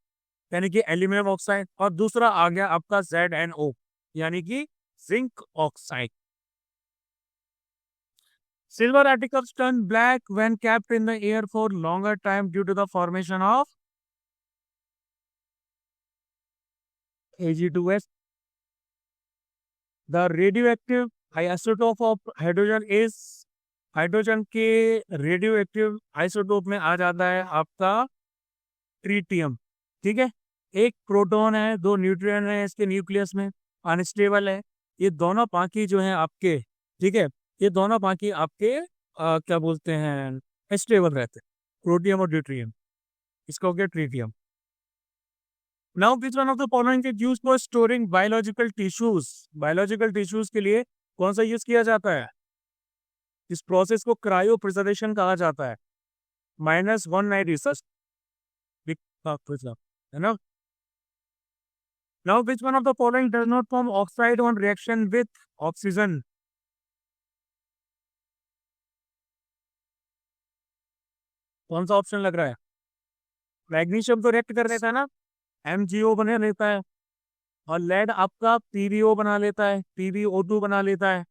यानी कि एल्यूमिनियम ऑक्साइड, और दूसरा आ गया आपका ZnO यानी कि zinc oxide. Silver articles turn black when kept in the air for longer time due to the formation of Ag2S. The radioactive isotope of hydrogen is, hydrogen के radio active isotope में आ जाता है आपका tritium. ठीक है, एक proton है, दो न्यूट्रॉन है इसके न्यूक्लियस में, अनस्टेबल है। ये दोनों बाकी जो हैं आपके, ठीक है, ये दोनों बाकी आपके क्या बोलते हैं स्टेबल रहते हैं, प्रोटियम और ड्यूट्रियम। इसका हो गया tritium. Now which one of the following is used for storing biological tissues? Biological tissues के लिए कौन सा यूज किया जाता है? इस प्रोसेस को क्रायो प्रिजर्वेशन कहा जाता है। -1 रिसर्च है ना। Now, which one of the following does not form oxide on reaction with oxygen? कौन सा ऑप्शन लग रहा है? मैग्नीशियम तो रिएक्ट कर लेता है ना, MgO बना लेता है, और लेड आपका PbO बना लेता है, PbO2 बना लेता है।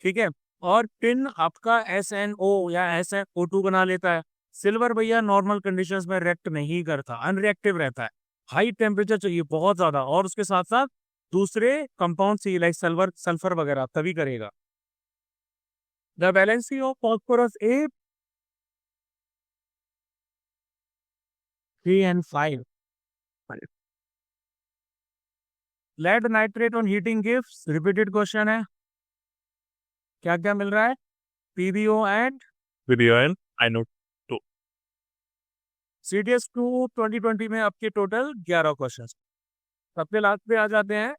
ठीक है, और टिन आपका SnO या SnO2 बना लेता है। सिल्वर भैया नॉर्मल कंडीशंस में रिएक्ट नहीं करता, अनरिएक्टिव रहता है। हाई टेम्परेचर चाहिए बहुत ज्यादा, और उसके साथ साथ दूसरे कंपाउंड सी लाइक सल्फर वगैरह, तभी करेगा। The valency of phosphorus are 3 and 5। Lead nitrate on heating gives, repeated question है, क्या क्या मिल रहा है? PbO and video and I note 2। CTS 2 2020 में आपके टोटल 11 क्वेश्चन। सबसे लास्ट पे आ जाते हैं,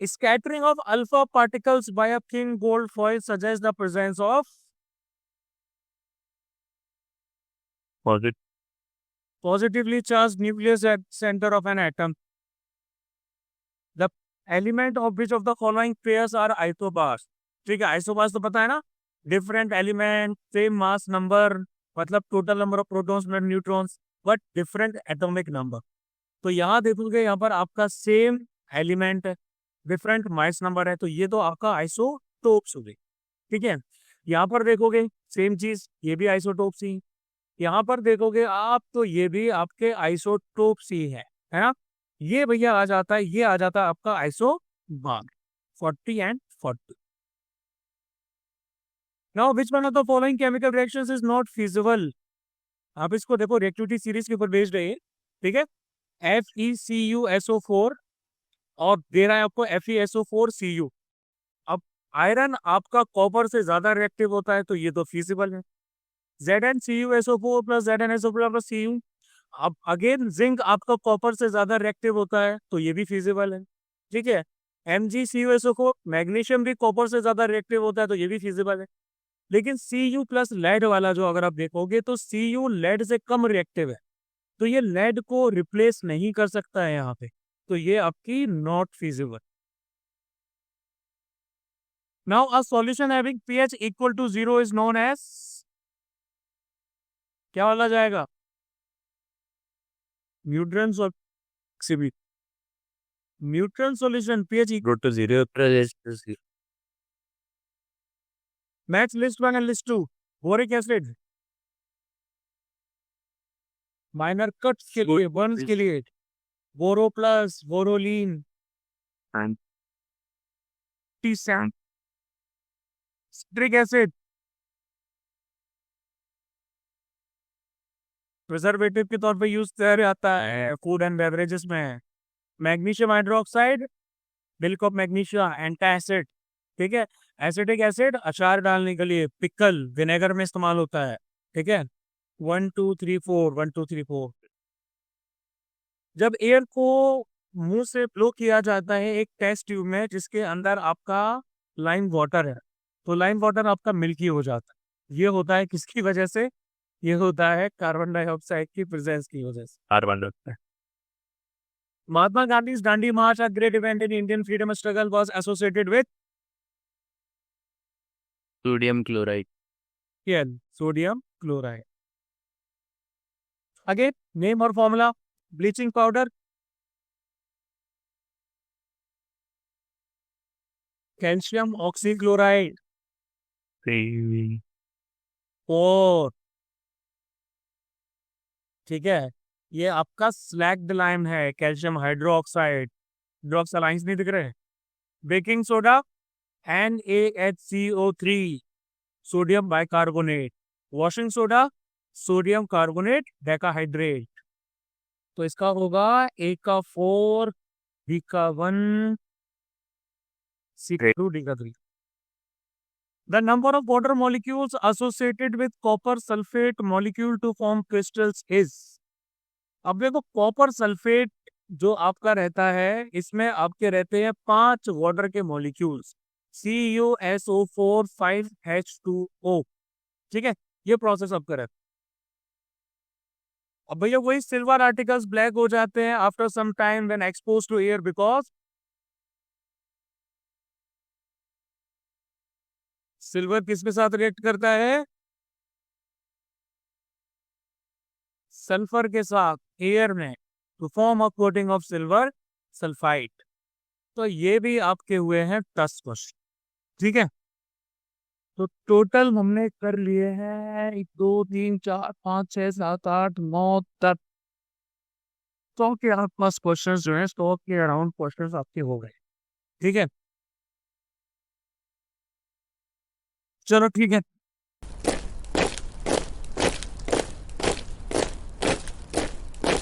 scattering of alpha particles by a thin gold foil suggests the presence of positive positively charged nucleus at center of an atom. The element of which of the following pairs are isobars? ठीक है, isobars तो पता है ना, different element, same mass number, मतलब total number of protons and neutrons, but different atomic number. तो यहाँ देखोगे, यहाँ पर आपका सेम एलिमेंट है, डिफरेंट मास नंबर है, तो ये तो आपका आइसोटोप्स हो गई। ठीक है, यहाँ पर देखोगे सेम चीज, ये भी आइसोटोप्स ही, यहाँ पर देखोगे आप तो ये भी आपके आइसोटोप्स ही है ना। ये भैया आ जाता है, ये आ जाता है आपका isobar 40 and 40। Now which one of the following chemical reactions is not feasible? आप इसको देखो, रिएक्टिविटी सीरीज के ऊपर बेस्ड है, ठीक है। FeCuSO4 और दे रहा है आपको FeSO4Cu। अब आयरन आपका कॉपर से ज्यादा रिएक्टिव होता है, तो ये तो फीजिबल है। ZnCuSO4 plus ZnSO4 plus Cu। अब अगेन जिंक आपका कॉपर से ज्यादा रिएक्टिव होता है, तो ये भी फीजिबल है। ठीक है, MgCuSO4, मैग्नीशियम भी कॉपर से ज्यादा रिएक्टिव होता है, तो ये भी फीजिबल है। लेकिन Cu प्लस लेड वाला जो अगर आप देखोगे तो Cu लेड से कम रिएक्टिव है, तो ये लेड को रिप्लेस नहीं कर सकता है यहाँ पे, तो ये आपकी not feasible. Now a solution having pH equal to 0 is known as, क्या वाला जाएगा? Neutral solution, neutral solution pH equal to 0 match list 1 and list 2। Boric acid minor cuts के लिए, बर्न्स के लिए BoroPlus, Boroline, citric acid preservative के तौर पे यूज किया जाता है फूड एंड बेवरेजेस में। Magnesium hydroxide, milk of magnesia, antacid. ठीक है, एसिटिक एसिड अचार डालने के लिए, पिकल, विनेगर में इस्तेमाल होता है। ठीक है, 1 2 3 4 1 2 3 4। जब एयर को मुंह से ब्लो किया जाता है एक टेस्ट ट्यूब में जिसके अंदर आपका लाइम वाटर है, तो लाइम वाटर आपका मिल्की हो जाता है। ये होता है किसकी वजह से? ये होता है कार्बन डाइऑक्साइड की प्रेजेंस की वजह से। Carbon Mahatma Gandhi Dandi March, a great event in Indian freedom struggle, was associated with sodium chloride. sodium chloride। Again, name or formula, bleaching powder, calcium oxychloride, और ठीक है, ये आपका स्लैग्ड लाइम है, कैल्शियम हाइड्रोक्साइड, हाइड्रोक्सालाइंस नहीं दिख रहे। Baking soda NaHCO3, sodium bicarbonate. Washing soda, sodium carbonate decahydrate. तो इसका होगा A का 4, B का 1, C का 2, D का 3। The number of water molecules associated with copper sulfate molecule to form crystals is, अब देखो कॉपर सल्फेट जो आपका रहता है, इसमें आपके रहते हैं 5 वाटर के मॉलिक्यूल्स, CuSO4 5H2O। ठीक है, ये प्रोसेस आपका रहता है। अब भैया वही सिल्वर आर्टिकल्स ब्लैक हो जाते हैं after some time when expose to air, because silver किसके साथ रिएक्ट करता है? सल्फर के साथ एयर में, to form a coating of silver sulphide. तो ये भी आपके हुए हैं 10 क्वेश्चन। ठीक है, तो टोटल हमने कर लिए हैं 1 2 3 4 5 6 7 8 9 10, 100 के आसपास क्वेश्चन जो है, 100 के अराउंड क्वेश्चन आपके हो गए। ठीक है, चलो ठीक है।